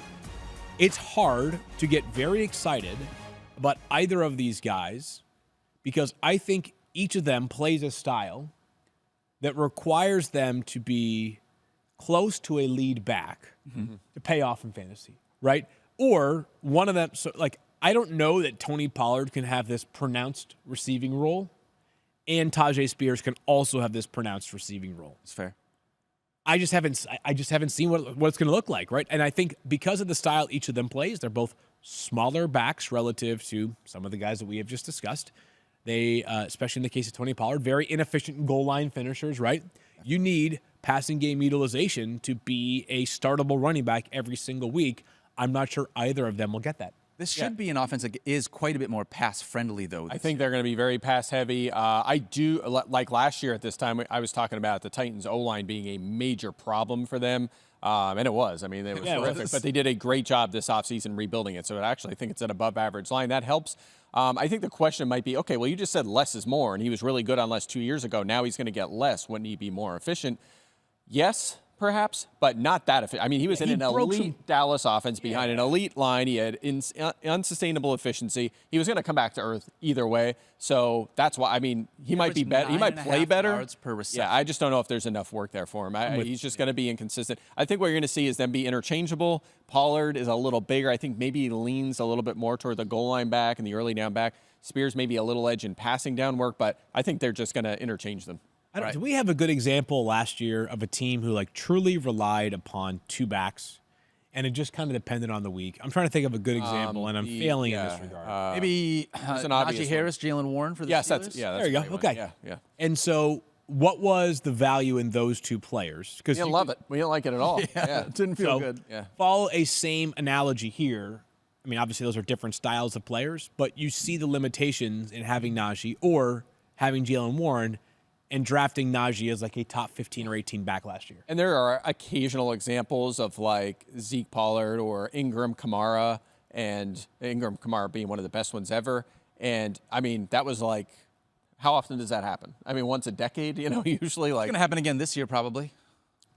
It's hard to get very excited about either of these guys because I think each of them plays a style that requires them to be close to a lead back to pay off in fantasy, right? Or one of them, so like, I don't know that Tony Pollard can have this pronounced receiving role and Tajay Spears can also have this pronounced receiving role. It's fair. I just haven't seen what it's going to look like, right? And I think because of the style each of them plays, they're both smaller backs relative to some of the guys that we have just discussed. They, especially in the case of Tony Pollard, very inefficient goal line finishers, right? You need passing game utilization to be a startable running back every single week. I'm not sure either of them will get that. This should be an offense that is quite a bit more pass-friendly, though. I think they're going to be very pass-heavy. I do, like last year at this time, I was talking about the Titans' O-line being a major problem for them, and it was. I mean, it was horrific, but they did a great job this offseason rebuilding it, so I think it's an above-average line. That helps. I think the question might be, okay, well, you just said less is more, and he was really good on less 2 years ago. Now he's going to get less. Wouldn't he be more efficient? Yes, perhaps, but not that efficient. I mean, he was in an elite Dallas offense behind an elite line. He had unsustainable efficiency. He was going to come back to earth either way. So that's why, I mean, he might be better. He might play better. Yards per reception. Yeah, I just don't know if there's enough work there for him. He's just going to be inconsistent. I think what you're going to see is them be interchangeable. Pollard is a little bigger. I think maybe he leans a little bit more toward the goal line back and the early down back. Spears maybe a little edge in passing down work, but I think they're just going to interchange them. Do we have a good example last year of a team who like truly relied upon two backs, and it just kind of depended on the week? I'm trying to think of a good example, and I'm failing in this regard. Maybe Najee Harris, Jalen Warren for the Steelers? That's there you go. Okay. Yeah. And so, what was the value in those two players? Because we didn't love it. We didn't like it at all. It didn't feel good. Yeah. Follow a same analogy here. I mean, obviously those are different styles of players, but you see the limitations in having Najee or having Jalen Warren and drafting Najee as like a top 15 or 18 back last year. And there are occasional examples of like Zeke Pollard or Ingram Kamara, and Ingram Kamara being one of the best ones ever. And I mean, that was like, how often does that happen? I mean, once a decade, usually like. It's going to happen again this year probably.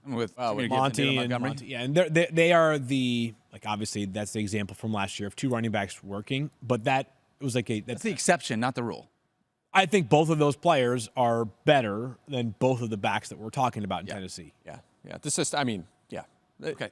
With Monty and Montgomery. Monty. Yeah, and they are the, like, obviously that's the example from last year of two running backs working, but that's the exception, not the rule. I think both of those players are better than both of the backs that we're talking about in Tennessee. Yeah. This is, I mean, yeah. Okay.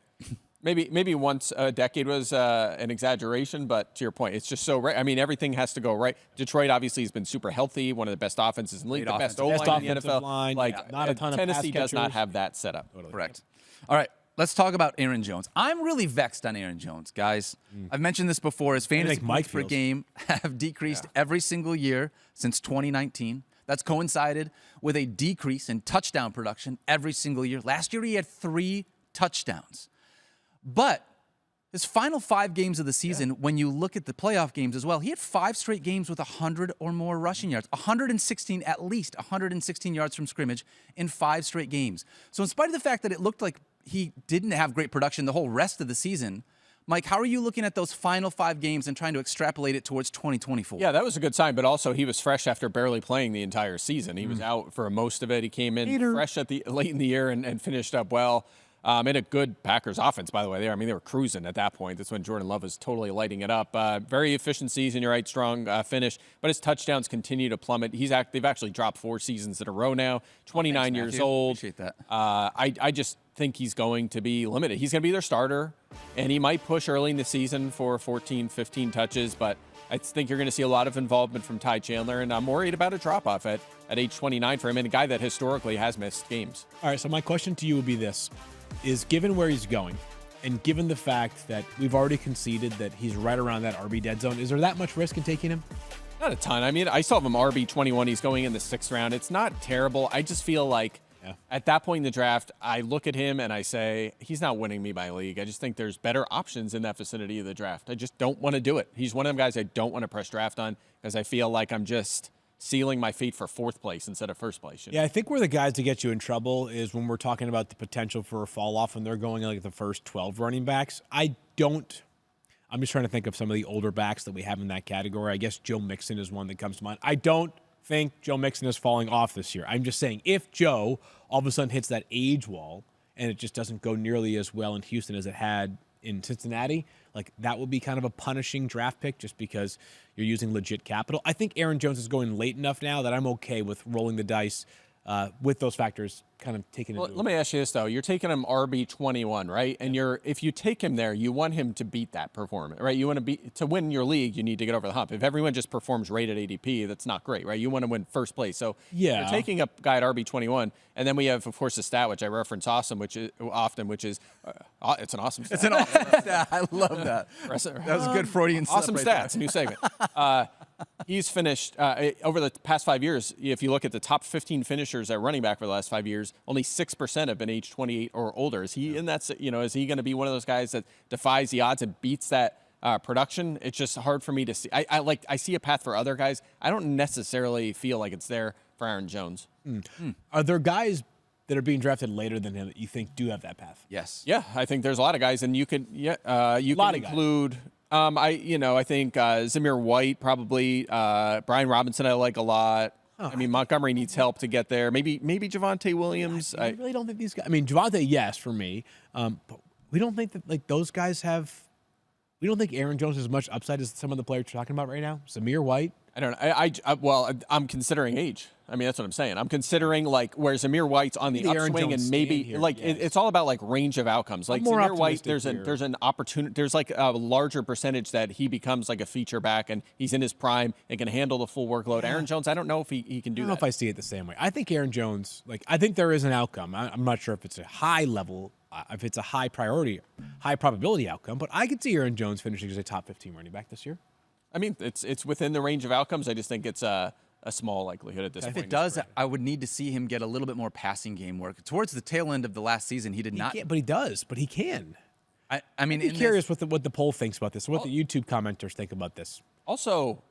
Maybe once a decade was an exaggeration, but to your point, it's just so right. I mean, everything has to go right. Detroit obviously has been super healthy, one of the best offenses in the league, the best O-line in the NFL. Line, not a ton Tennessee of pass does not have that set up. Totally. Correct. All right, let's talk about Aaron Jones. I'm really vexed on Aaron Jones, guys. I've mentioned this before. His fantasy points per game have decreased every single year since 2019. That's coincided with a decrease in touchdown production every single year. Last year, he had 3 touchdowns. But his final 5 games of the season, when you look at the playoff games as well, he had 5 straight games with 100 or more rushing yards, 116, at least 116 yards from scrimmage in 5 straight games. So in spite of the fact that it looked like he didn't have great production the whole rest of the season, Mike, how are you looking at those final 5 games and trying to extrapolate it towards 2024? Yeah, that was a good sign, but also he was fresh after barely playing the entire season. He was out for most of it. He came in fresh late in the year and finished up well. And a good Packers offense, by the way. They were cruising at that point. That's when Jordan Love was totally lighting it up. Very efficient season, you're right, strong finish. But his touchdowns continue to plummet. They've actually dropped 4 seasons in a row now. 29 years old. Appreciate that. I just think he's going to be limited. He's going to be their starter, and he might push early in the season for 14, 15 touches. But I think you're going to see a lot of involvement from Ty Chandler, and I'm worried about a drop-off at age 29 for him, and a guy that historically has missed games. All right, so my question to you would be this. Is given where he's going, and given the fact that we've already conceded that he's right around that RB dead zone, is there that much risk in taking him? Not a ton. I mean, I saw him RB 21. He's going in the 6th round. It's not terrible. I just feel like at that point in the draft, I look at him and I say, he's not winning me my league. I just think there's better options in that vicinity of the draft. I just don't want to do it. He's one of them guys I don't want to press draft on because I feel like I'm just sealing my fate for 4th place instead of 1st place. Yeah, I think where the guys to get you in trouble is when we're talking about the potential for a fall off and they're going like the first 12 running backs. I'm just trying to think of some of the older backs that we have in that category. I guess Joe Mixon is one that comes to mind. I don't think Joe Mixon is falling off this year. I'm just saying if Joe all of a sudden hits that age wall and it just doesn't go nearly as well in Houston as it had in Cincinnati, like that would be kind of a punishing draft pick just because you're using legit capital. I think Aaron Jones is going late enough now that I'm okay with rolling the dice with those factors kind of taken into account. Let me ask you this, though. You're taking him RB 21, right? And if you take him there, you want him to beat that performance, right? You want to win your league, you need to get over the hump. If everyone just performs right at ADP, that's not great, right? You want to win 1st place. So you're taking a guy at RB 21, and then we have, of course, the stat which I reference often, which is it's an awesome stat. It's an awesome stat. I love that. That was a good Freudian slip. Awesome stats, new segment. He's finished over the past 5 years. If you look at the top 15 finishers at running back for the last 5 years, only 6% have been age 28 or older. Is he in that? Is he going to be one of those guys that defies the odds and beats that production? It's just hard for me to see. I see a path for other guys. I don't necessarily feel like it's there for Aaron Jones. Are there guys that are being drafted later than him that you think do have that path? Yes. Yeah, I think there's a lot of guys, and you could include. I think Zamir White probably. Brian Robinson I like a lot. I mean, Montgomery needs help to get there. Maybe Javonte Williams. I really don't think these guys. I mean, Javonte, yes, for me. But we don't think that like those guys have. We don't think Aaron Jones has as much upside as some of the players you're talking about right now. Zamir White. I don't know. Well, I'm considering age. I mean, that's what I'm saying. I'm considering like where Zamir White's on the Aaron upswing, Jones and maybe here, like yes. it's all about like range of outcomes. Like more Zamir White, optimistic here. there's an opportunity. There's like a larger percentage that he becomes like a feature back, and he's in his prime and can handle the full workload. Aaron Jones, I don't know if he can do I don't that. know if I see it the same way. I think Aaron Jones, I think there is an outcome. I'm not sure if it's a high level, if it's a high priority, high probability outcome, but I could see Aaron Jones finishing as a top 15 running back this year. I mean, it's within the range of outcomes. I just think it's a small likelihood at this point. If it does, I would need to see him get a little bit more passing game work. Towards the tail end of the last season, he did not. But he does. But he can. I mean, I'm curious what the poll thinks about this, what the YouTube commenters think about this. Also,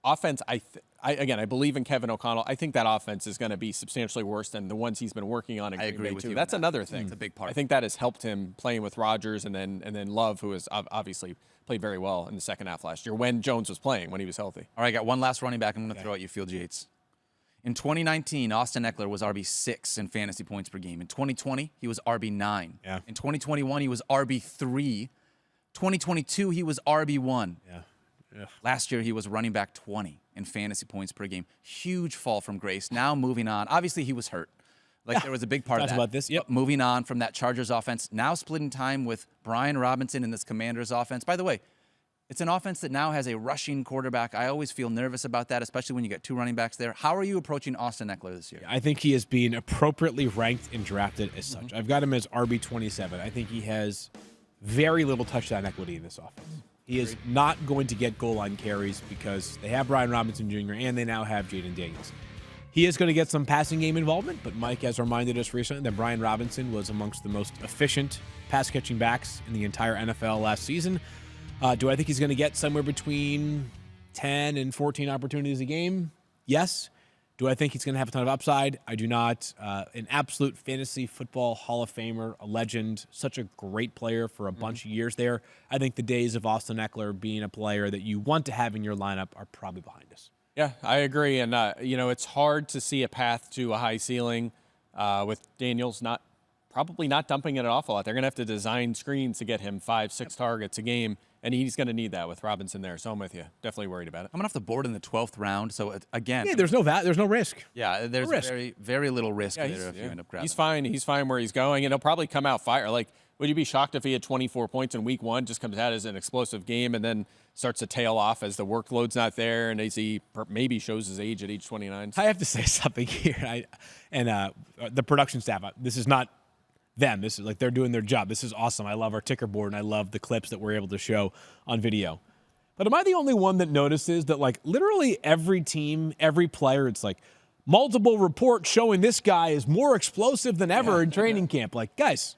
offense, I believe in Kevin O'Connell. I think that offense is going to be substantially worse than the ones he's been working on in Green agree Bay with too. you on That's that. another thing. It's a big part. I think that has helped him playing with Rodgers and then Love, who has obviously played very well in the second half last year when Jones was playing, when he was healthy. All right, I got one last running back I'm going to throw at you, Field Yates. In 2019, Austin Eckler was RB6 in fantasy points per game. In 2020, he was RB9. Yeah. In 2021, he was RB3. 2022, he was RB1. Yeah. Last year, he was running back 20 in fantasy points per game. Huge fall from grace. Now moving on. Obviously, he was hurt. There was a big part of Talked that. about this, yep. But moving on from that Chargers offense, now splitting time with Brian Robinson in this Commanders offense. By the way, it's an offense that now has a rushing quarterback. I always feel nervous about that, especially when you get two running backs there. How are you approaching Austin Eckler this year? I think he is being appropriately ranked and drafted as such. I've got him as RB27. I think he has very little touchdown equity in this offense. He is not going to get goal line carries because they have Brian Robinson Jr. and they now have Jaden Daniels. He is going to get some passing game involvement, but Mike has reminded us recently that Brian Robinson was amongst the most efficient pass-catching backs in the entire NFL last season. Do I think he's going to get somewhere between 10 and 14 opportunities a game? Yes. Do I think he's going to have a ton of upside? I do not. An absolute fantasy football Hall of Famer, a legend, such a great player for a bunch of years there. I think the days of Austin Eckler being a player that you want to have in your lineup are probably behind us. Yeah, I agree. And, it's hard to see a path to a high ceiling with Daniels probably not dumping it an awful lot. They're going to have to design screens to get him 5-6 targets a game, and he's going to need that with Robinson there. So I'm with you. Definitely worried about it. Coming off the board in the 12th round, so again. Yeah, there's no risk. Yeah, there's risk. very, very little risk there if you Yeah. end up grabbing He's fine. He's fine where he's going, and he'll probably come out fire. Like, would you be shocked if he had 24 points in week one, just comes out as an explosive game, and then starts to tail off as the workload's not there, and as he maybe shows his age at age 29? I have to say something here. The production staff, this is not them. This is they're doing their job. This is awesome. I love our ticker board, and I love the clips that we're able to show on video. But am I the only one that notices that literally every team, every player, it's multiple reports showing this guy is more explosive than ever in training camp? Guys,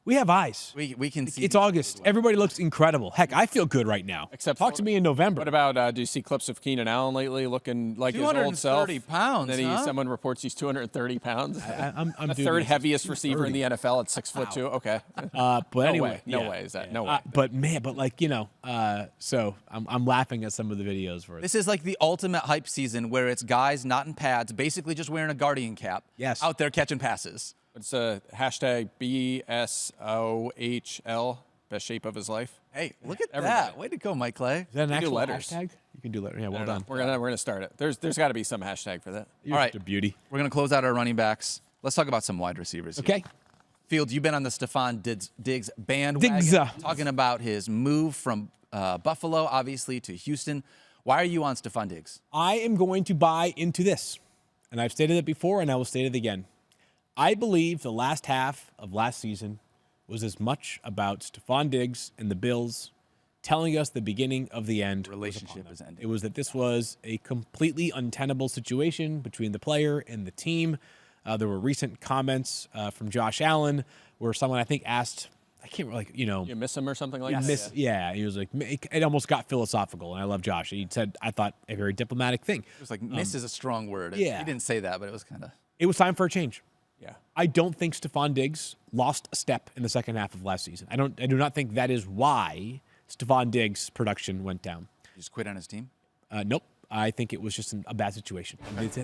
we have eyes. We can see. It's August. Everybody looks incredible. Heck, I feel good right now. Talk to me in November. What about, do you see clips of Keenan Allen lately looking like his old self? 230 pounds, And then huh? someone reports he's 230 pounds. I'm the third heaviest receiver in the NFL at 6'2". Okay. But anyway, No way is that. No way. So I'm laughing at some of the videos for it. This is like the ultimate hype season where it's guys not in pads, basically just wearing a Guardian cap. Yes. Out there catching passes. It's a hashtag BSOHL, best shape of his life. Hey, look at Everybody. that. Way to go, Mike Clay. Is that an do actual letters. hashtag? You can do letters. Yeah, well done. We're gonna start it. There's got to be some hashtag for that. You're All such right. a beauty. We're going to close out our running backs. Let's talk about some wide receivers here. Okay. Field, you've been on the Stefon Diggs bandwagon. Diggs. Talking about his move from Buffalo, obviously, to Houston. Why are you on Stefon Diggs? I am going to buy into this. And I've stated it before, and I will state it again. I believe the last half of last season was as much about Stefon Diggs and the Bills telling us the beginning of the end. Relationship is ending. It was that this was a completely untenable situation between the player and the team. There were recent comments from Josh Allen where someone, I think, asked, I can't remember, You miss him or something like Yes. that? yeah, he was like, it almost got philosophical, and I love Josh. He said, I thought, a very diplomatic thing. It was like, miss is a strong word. yeah. He didn't say that, but it was kind of. It was time for a change. Yeah. I don't think Stefon Diggs lost a step in the second half of last season. I do not think that is why Stefon Diggs' production went down. He just quit on his team? Nope. I think it was just a bad situation.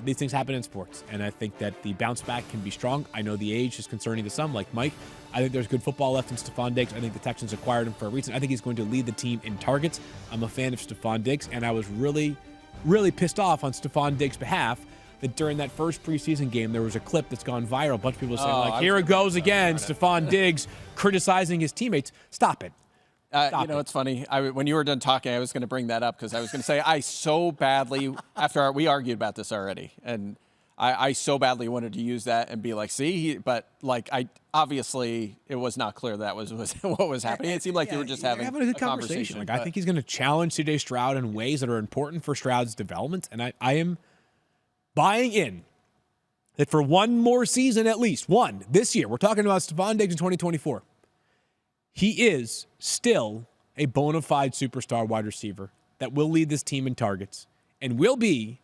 These things happen in sports, and I think that the bounce back can be strong. I know the age is concerning to some, like Mike. I think there's good football left in Stefon Diggs. I think the Texans acquired him for a reason. I think he's going to lead the team in targets. I'm a fan of Stefon Diggs, and I was really really pissed off on Stefon Diggs' behalf that during that first preseason game, there was a clip that's gone viral. A bunch of people saying, here it goes again, Stefon Diggs criticizing his teammates. Stop it. It's funny. When you were done talking, I was going to bring that up because I was going to say I so badly, we argued about this already, and I so badly wanted to use that and be like, see, but like obviously it was not clear that was what was happening. It seemed like you were just having a good conversation. Like, I think he's going to challenge C.J. Stroud in ways that are important for Stroud's development, and I am buying in that for one more season, at least one this year, we're talking about Stefon Diggs in 2024. He is still a bona fide superstar wide receiver that will lead this team in targets and will be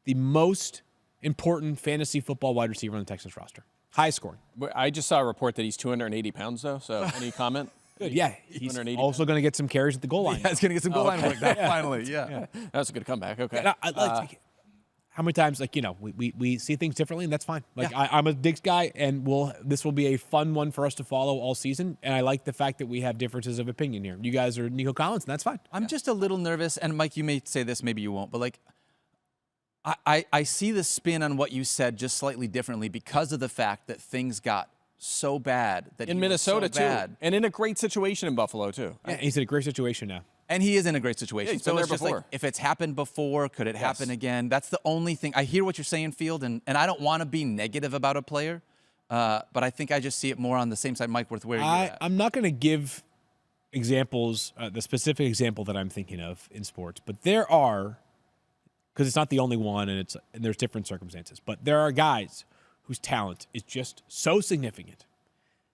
the most important fantasy football wide receiver on the Texans roster. High scoring. I just saw a report that he's 280 pounds, though, so any comment? Good, yeah. He's also going to get some carries at the goal line. Yeah, he's going to get some goal line work finally. Yeah. That's a good comeback. Okay. How many times, we see things differently, and that's fine. I'm a Diggs guy, and this will be a fun one for us to follow all season, and I like the fact that we have differences of opinion here. You guys are Nico Collins, and that's fine. I'm just a little nervous, and Mike, you may say this, maybe you won't, but I see the spin on what you said just slightly differently because of the fact that things got so bad that in Minnesota too, and in a great situation in Buffalo too. Yeah, he's in a great situation now. And he is in a great situation. Yeah, so it's just like, if it's happened before, could it happen again? That's the only thing. I hear what you're saying, Field, and I don't want to be negative about a player, but I think I just see it more on the same side, Mike, with where you're at. I'm not going to give examples, the specific example that I'm thinking of in sports, but there are, because it's not the only one, and there's different circumstances, but there are guys whose talent is just so significant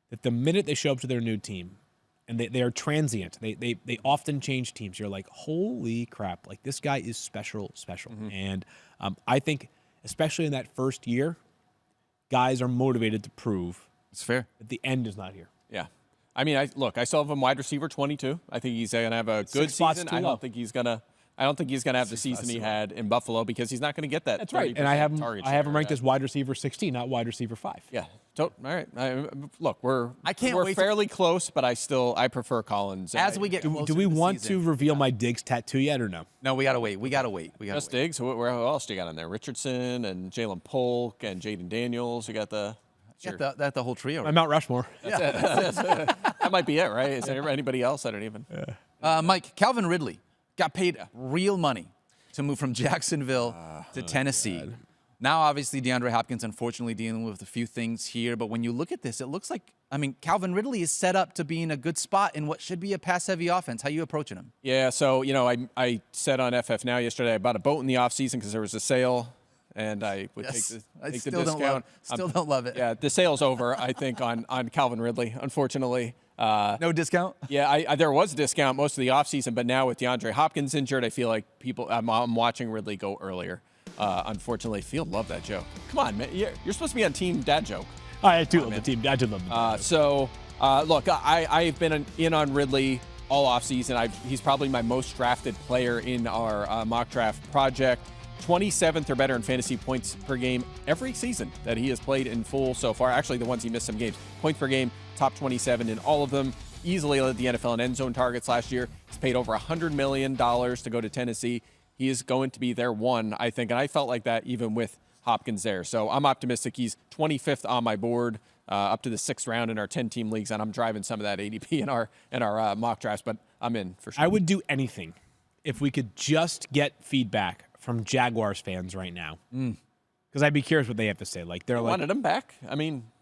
that the minute they show up to their new team, and they are transient. They often change teams. You're like, holy crap, like this guy is special. Mm-hmm. And I think, especially in that first year, guys are motivated to prove it's fair that the end is not here. Yeah. I mean, I still have him wide receiver 22. I think he's going to have a good season. I don't think he's going to have the season he had in Buffalo because he's not going to get that. That's right. And I have him ranked as wide receiver 16, not wide receiver 5. Yeah. All right. Look, we're wait fairly close, but I prefer Collins. As we get closer do we want to reveal my Diggs tattoo yet or no? No, we gotta wait. Just Diggs. Who else do you got on there? Richardson and Jalen Polk and Jaden Daniels. You got the whole trio. My Mount Rushmore. That might be it, right? Is there anybody else? I don't even. Mike, Calvin Ridley got paid real money to move from Jacksonville to Tennessee. God. Now, obviously, DeAndre Hopkins, unfortunately, dealing with a few things here. But when you look at this, it looks like, Calvin Ridley is set up to be in a good spot in what should be a pass-heavy offense. How are you approaching him? Yeah, so, I said on FF Now yesterday I bought a boat in the offseason because there was a sale, and I would take the discount. Still don't love it. Yeah, the sale's over, I think, on Calvin Ridley, unfortunately. No discount? Yeah, there was a discount most of the offseason, but now with DeAndre Hopkins injured, I feel like I'm watching Ridley go earlier. Unfortunately, Field loved that joke. Come on, man. You're supposed to be on Team Dad Joke. I do love the team. I do love the team. Look, I've been in on Ridley all offseason. He's probably my most drafted player in our mock draft project. 27th or better in fantasy points per game every season that he has played in full so far. Actually, the ones he missed some games. Points per game, top 27 in all of them. Easily led the NFL in end zone targets last year. He's paid over $100 million to go to Tennessee. He is going to be their one, I think, and I felt like that even with Hopkins there. So I'm optimistic. He's 25th on my board, up to the 6th round in our 10-team leagues, and I'm driving some of that ADP in our mock drafts, but I'm in for sure. I would do anything if we could just get feedback from Jaguars fans right now, because I'd be curious what they have to say. Like they're wanted him back.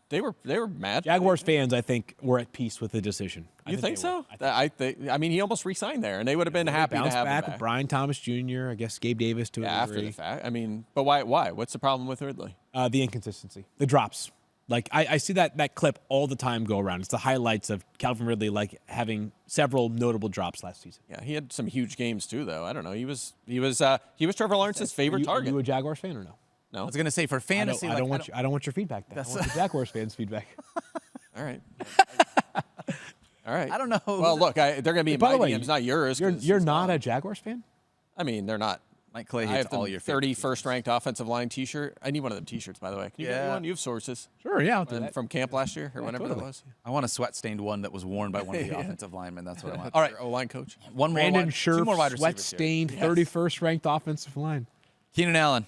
They were mad. Jaguars fans, I think, were at peace with the decision. You think so? He almost re-signed there, and they would have been happy to have him back. With Brian Thomas Jr., I guess Gabe Davis to a degree. After the fact. But why? What's the problem with Ridley? The inconsistency, the drops. Like I see that clip all the time go around. It's the highlights of Calvin Ridley having several notable drops last season. Yeah, he had some huge games too, though. I don't know. He was Trevor Lawrence's favorite target. Are you a Jaguars fan or no? No. I was going to say for fantasy. I don't want your feedback. I want the Jaguars fans' feedback. All right. All right. I don't know. Well, look, they're going to be in my DMs, not yours. You're not a Jaguars fan? They're not Mike Clay I hates have the all your favorite 31st ranked offensive line T-shirt. I need one of them T-shirts, by the way. Can you get me one? You have sources. Sure, yeah. I'll do that. From camp last year or whenever totally. that was. I want a sweat-stained one that was worn by one of the offensive linemen. That's what I want. All right, Your O-line coach. one more. Brandon two more wide Scherf, receivers here. sweat-stained, 31st ranked offensive line. Keenan Allen.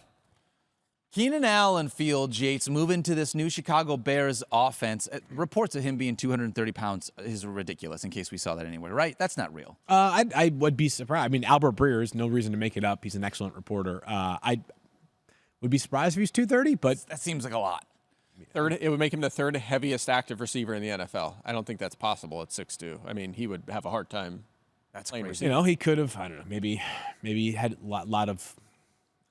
Keenan Allen fields Yates move into this new Chicago Bears offense. Reports of him being 230 pounds is ridiculous, in case we saw that anywhere, right? That's not real. I would be surprised. I mean, Albert Breer is no reason to make it up. He's an excellent reporter. I would be surprised if he's 230, but That seems like a lot. It would make him the third heaviest active receiver in the NFL. I don't think that's possible at 6'2". I mean, he would have a hard time. That's playing crazy. you know, he could have. I don't know. Maybe he had a lot of.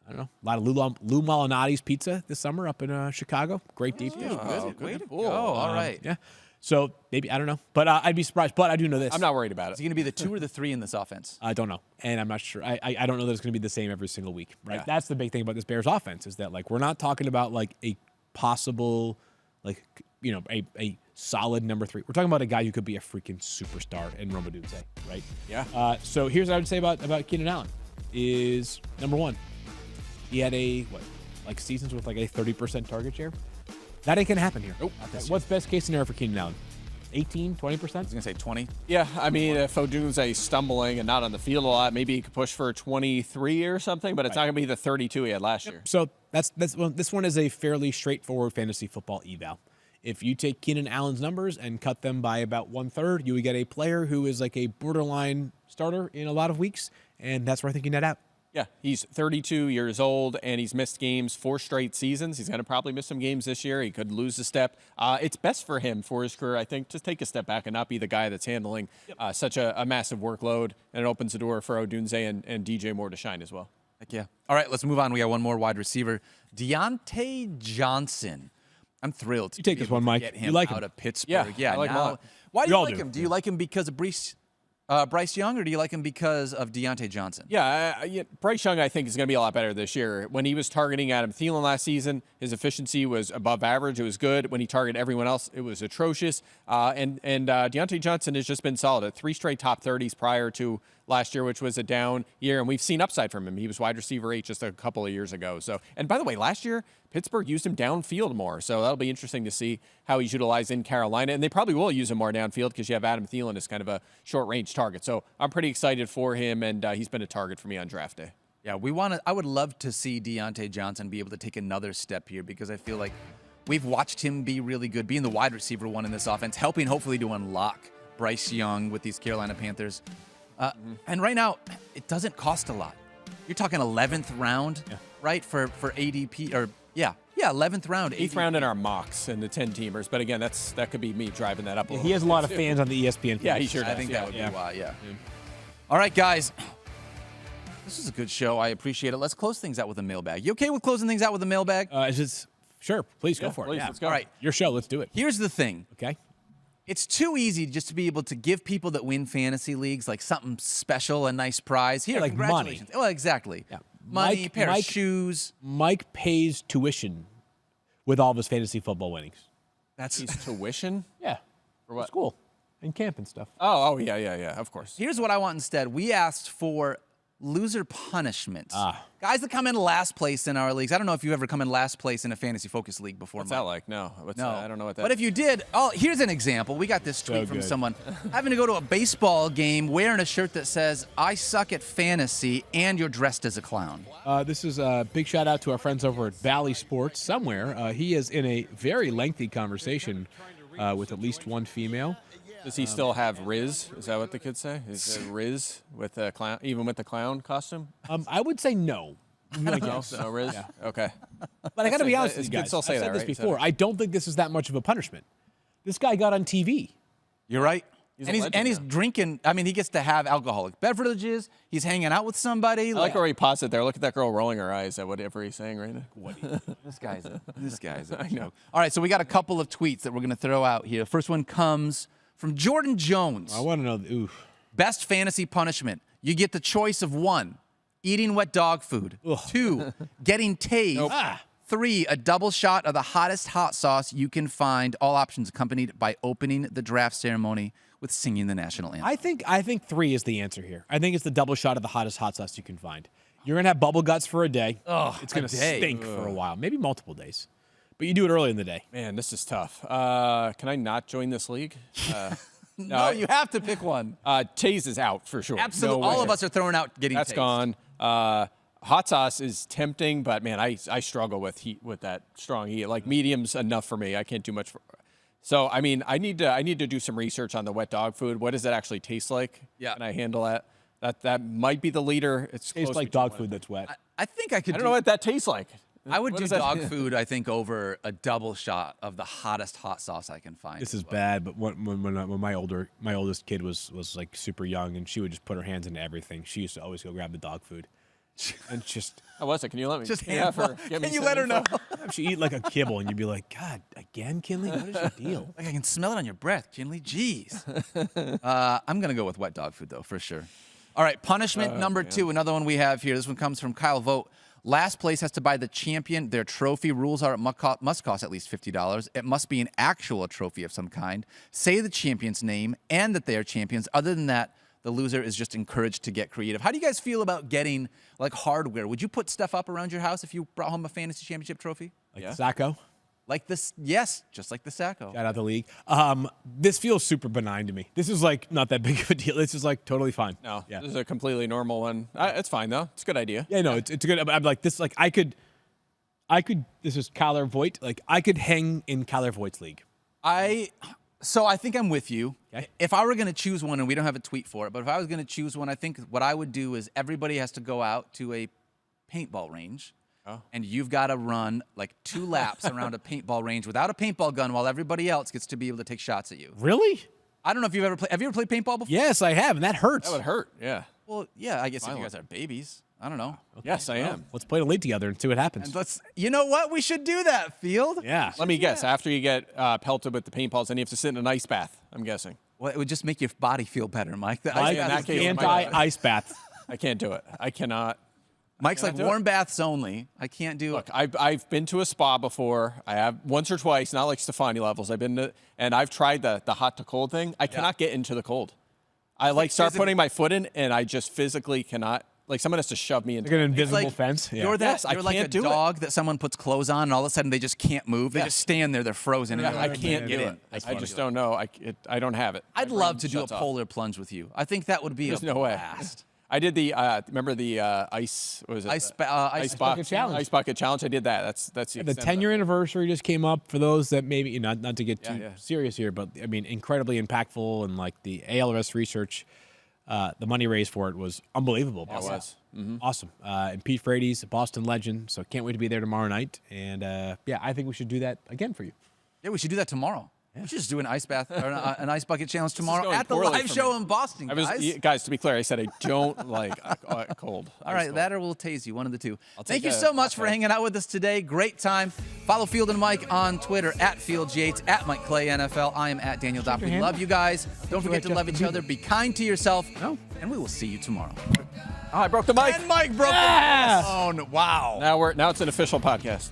I don't know. A lot of Lou Malinotti's pizza this summer up in Chicago. Great deep dish. Way to go. All right. Yeah. So maybe I don't know, but I'd be surprised. But I do know this. I'm not worried about Is it. he going to be the 2 or the 3 in this offense? I don't know, and I'm not sure. I don't know that it's going to be the same every single week, right? Yeah. That's the big thing about this Bears offense is that like we're not talking about like a possible, like a solid number 3. We're talking about a guy who could be a freaking superstar in Roma Dunze, right? Yeah. So here's what I would say about Keenan Allen is number 1, he had seasons with like a 30% target share. That ain't gonna happen here. Nope. What's best case scenario for Keenan Allen? 18, 20%? I was going to say 20. Yeah, I mean, if Odunze stumbling and not on the field a lot, maybe he could push for 23 or something, but it's not going to be the 32 he had last year. So this one is a fairly straightforward fantasy football eval. If you take Keenan Allen's numbers and cut them by about 1/3, you would get a player who is like a borderline starter in a lot of weeks, and that's where I think you net out. Yeah, he's 32 years old, and he's missed games 4 straight seasons. He's going to probably miss some games this year. He could lose a step. It's best for him for his career, I think, just take a step back and not be the guy that's handling such a massive workload, and it opens the door for Odunze and DJ Moore to shine as well. Heck yeah. All right, let's move on. We got one more wide receiver, Deontay Johnson. I'm thrilled. You take this one, Mike. Get him You like out him. of Pittsburgh. Yeah, I like him a lot. Why do We you all like do. him? Do you like him because of Bryce Young, or do you like him because of Deontay Johnson? Yeah, Bryce Young, I think, is going to be a lot better this year. When he was targeting Adam Thielen last season, his efficiency was above average. It was good. When he targeted everyone else, it was atrocious. And Deontay Johnson has just been solid at 3 straight top 30s prior to last year, which was a down year, and we've seen upside from him. He was wide receiver 8 just a couple of years ago. So, and by the way, last year Pittsburgh used him downfield more, so that'll be interesting to see how he's utilized in Carolina. And they probably will use him more downfield because you have Adam Thielen as kind of a short-range target. So I'm pretty excited for him, and he's been a target for me on draft day. Yeah, I would love to see Deontay Johnson be able to take another step here because I feel like we've watched him be really good, being the wide receiver 1 in this offense, helping hopefully to unlock Bryce Young with these Carolina Panthers. And right now, it doesn't cost a lot. You're talking 11th round, right, for ADP, or 11th round. 8th round in our mocks and the 10-teamers. But again, that could be me driving that up a little. He has a lot of fans on the ESPN. Yeah, he sure does. I think that would Yeah. be why, yeah. All right, guys. This is a good show. I appreciate it. Let's close things out with a mailbag. You okay with closing things out with a mailbag? Sure, please go for it. Please, Yeah. let's go. All right. Your show, let's do it. Here's the thing. Okay. It's too easy just to be able to give people that win fantasy leagues like something special, a nice prize. Here, like congratulations. Well, exactly. Yeah. Money, pair of shoes. Mike pays tuition with all of his fantasy football winnings. That's He's tuition? Yeah. For what? School and camp and stuff. Oh, yeah, of course. Here's what I want instead. We asked for loser punishment. Guys that come in last place in our leagues. I don't know if you've ever come in last place in a fantasy focus league before. What's Mike. that like? No. No, I don't know what that But if you did, here's an example. We got this tweet from good. someone having to go to a baseball game wearing a shirt that says, "I suck at fantasy," and you're dressed as a clown. This is a big shout out to our friends over at Valley Sports. Somewhere he is in a very lengthy conversation with at least one female. Does he still have Riz? Is that what the kids say? Is it Riz with the clown, even with the clown costume? I would say no. I guess. No Riz? Okay. But I got to be honest It's with you good guys. still say I've that, said this right? before. I don't think this is that much of a punishment. This guy got on TV. You're right. He's and a he's legend he's now. drinking. I mean, he gets to have alcoholic beverages. He's hanging out with somebody. I like where he paused it there. Look at that girl rolling her eyes at whatever he's saying right now. This guy's a joke. All right, so we got a couple of tweets that we're going to throw out here. The first one comes from Jordan Jones. I want to know. Oof. Best fantasy punishment. You get the choice of 1, eating wet dog food. 2, getting tased. 3, a double shot of the hottest hot sauce you can find. All options accompanied by opening the draft ceremony with singing the national anthem. I think 3 is the answer here. I think it's the double shot of the hottest hot sauce you can find. You're going to have bubble guts for a day. Oh, it's going to a day. stink for a while, maybe multiple days. But you do it early in the day. Man, this is tough. Can I not join this league? No, you have to pick one. Taze is out for sure. Absolutely. No All way. of us are throwing out getting That's Taze. gone. Hot sauce is tempting, but man, I struggle with heat with that strong heat. Like medium's enough for me. I can't do much for. So I mean, I need to do some research on the wet dog food. What does it actually taste like? Yeah. Can I handle that? That might be the leader. It's Tastes close like between dog one food and- that's wet. I think I could I don't know what that tastes like. I would What do is that? dog food, I think, over a double shot of the hottest hot sauce I can find. This is bad, but when my oldest kid was like super young, and she would just put her hands into everything. She used to always go grab the dog food, and just How was it? Can you let me? Just have handful. get me Can you some let her info? know? she eat like a kibble, and you'd be like, God, again, Kinley, what is your deal? Like I can smell it on your breath, Kinley. Jeez. I'm gonna go with wet dog food though, for sure. All right, punishment number 2. Another one we have here. This one comes from Kyle Vogt. Last place has to buy the champion. Their trophy. Rules are it must cost at least $50. It must be an actual trophy of some kind. Say the champion's name and that they are champions. Other than that, the loser is just encouraged to get creative. How do you guys feel about getting like hardware? Would you put stuff up around your house if you brought home a fantasy championship trophy? Like Sacco. Like this? Yes, just like the Sacco. Shout out the league. This feels super benign to me. This is like not that big of a deal. This is like totally fine. No, Yeah. this is a completely normal one. It's fine though. It's a good idea. Yeah, no, it's good. I'm like this. Like I could. This is Kyler Voigt. Like I could hang in Kyler Voigt's league. So I think I'm with you. Okay. If I were going to choose one, and we don't have a tweet for it, but if I was going to choose one, I think what I would do is everybody has to go out to a paintball range, and you've got to run like 2 laps around a paintball range without a paintball gun while everybody else gets to be able to take shots at you. Really? I don't know if you've ever played. Have you ever played paintball before? Yes, I have, and that hurts. That would hurt. Yeah. Well, yeah, I guess if you guys are babies. I don't know. Yes, I am. Let's play the league together and see what happens. And you know what? We should do that, Field. Yeah. Let me guess. After you get pelted with the paintballs, then you have to sit in an ice bath. I'm guessing. Well, it would just make your body feel better, Mike. The Like, ice in bath that is case, good. anti-ice bath. I can't do it. I cannot. Mike's like do it. warm baths only. I can't do Look, I've been to a spa before. I have once or twice, not like Stefani levels. I've been to, and I've tried the hot to cold thing. I cannot get into the cold. I like start putting my foot in, and I just physically cannot. Like someone has to shove me into. Like an invisible like fence. Yeah. You're Yes, I you're like a can't do it. dog that someone puts clothes on, and all of a sudden they just can't move. They Yes. just stand there. They're frozen. And I you're like, can't get do in. it. That's I funny. just don't know. I don't have it. I'd My love brain to do a shuts off. polar plunge with you. I think that would be There's a no way. blast. I did the remember the ice. What was it? Ice bucket challenge. Ice bucket challenge. I did that. That's The extent of 10-year that. anniversary just came up for those that maybe not to get too yeah. serious here, but I mean incredibly impactful, and like the ALRS research, the money raised for it was unbelievable. Yeah, it was. Awesome. And Pete Frady's a Boston legend, so can't wait to be there tomorrow night. And yeah, I think we should do that again for you. Yeah, we should do that tomorrow. We should just do an ice bath or an ice bucket challenge tomorrow going at the poorly live for show me. in Boston, guys. To be clear, I said I don't like cold. All right, that or we'll tase you, one of the two. take Thank you a so much hot for tub. hanging out with us today. Great time. Follow Field and Mike on Twitter at Field Yates, at Mike Clay NFL. I am at Daniel Dopp. We hand love you guys. Don't forget to like love Justin each other. Bieber. Be kind to yourself. No. And we will see you tomorrow. Oh, I broke the mic. And Mike broke Yeah. the phone. Wow. Now it's an official podcast.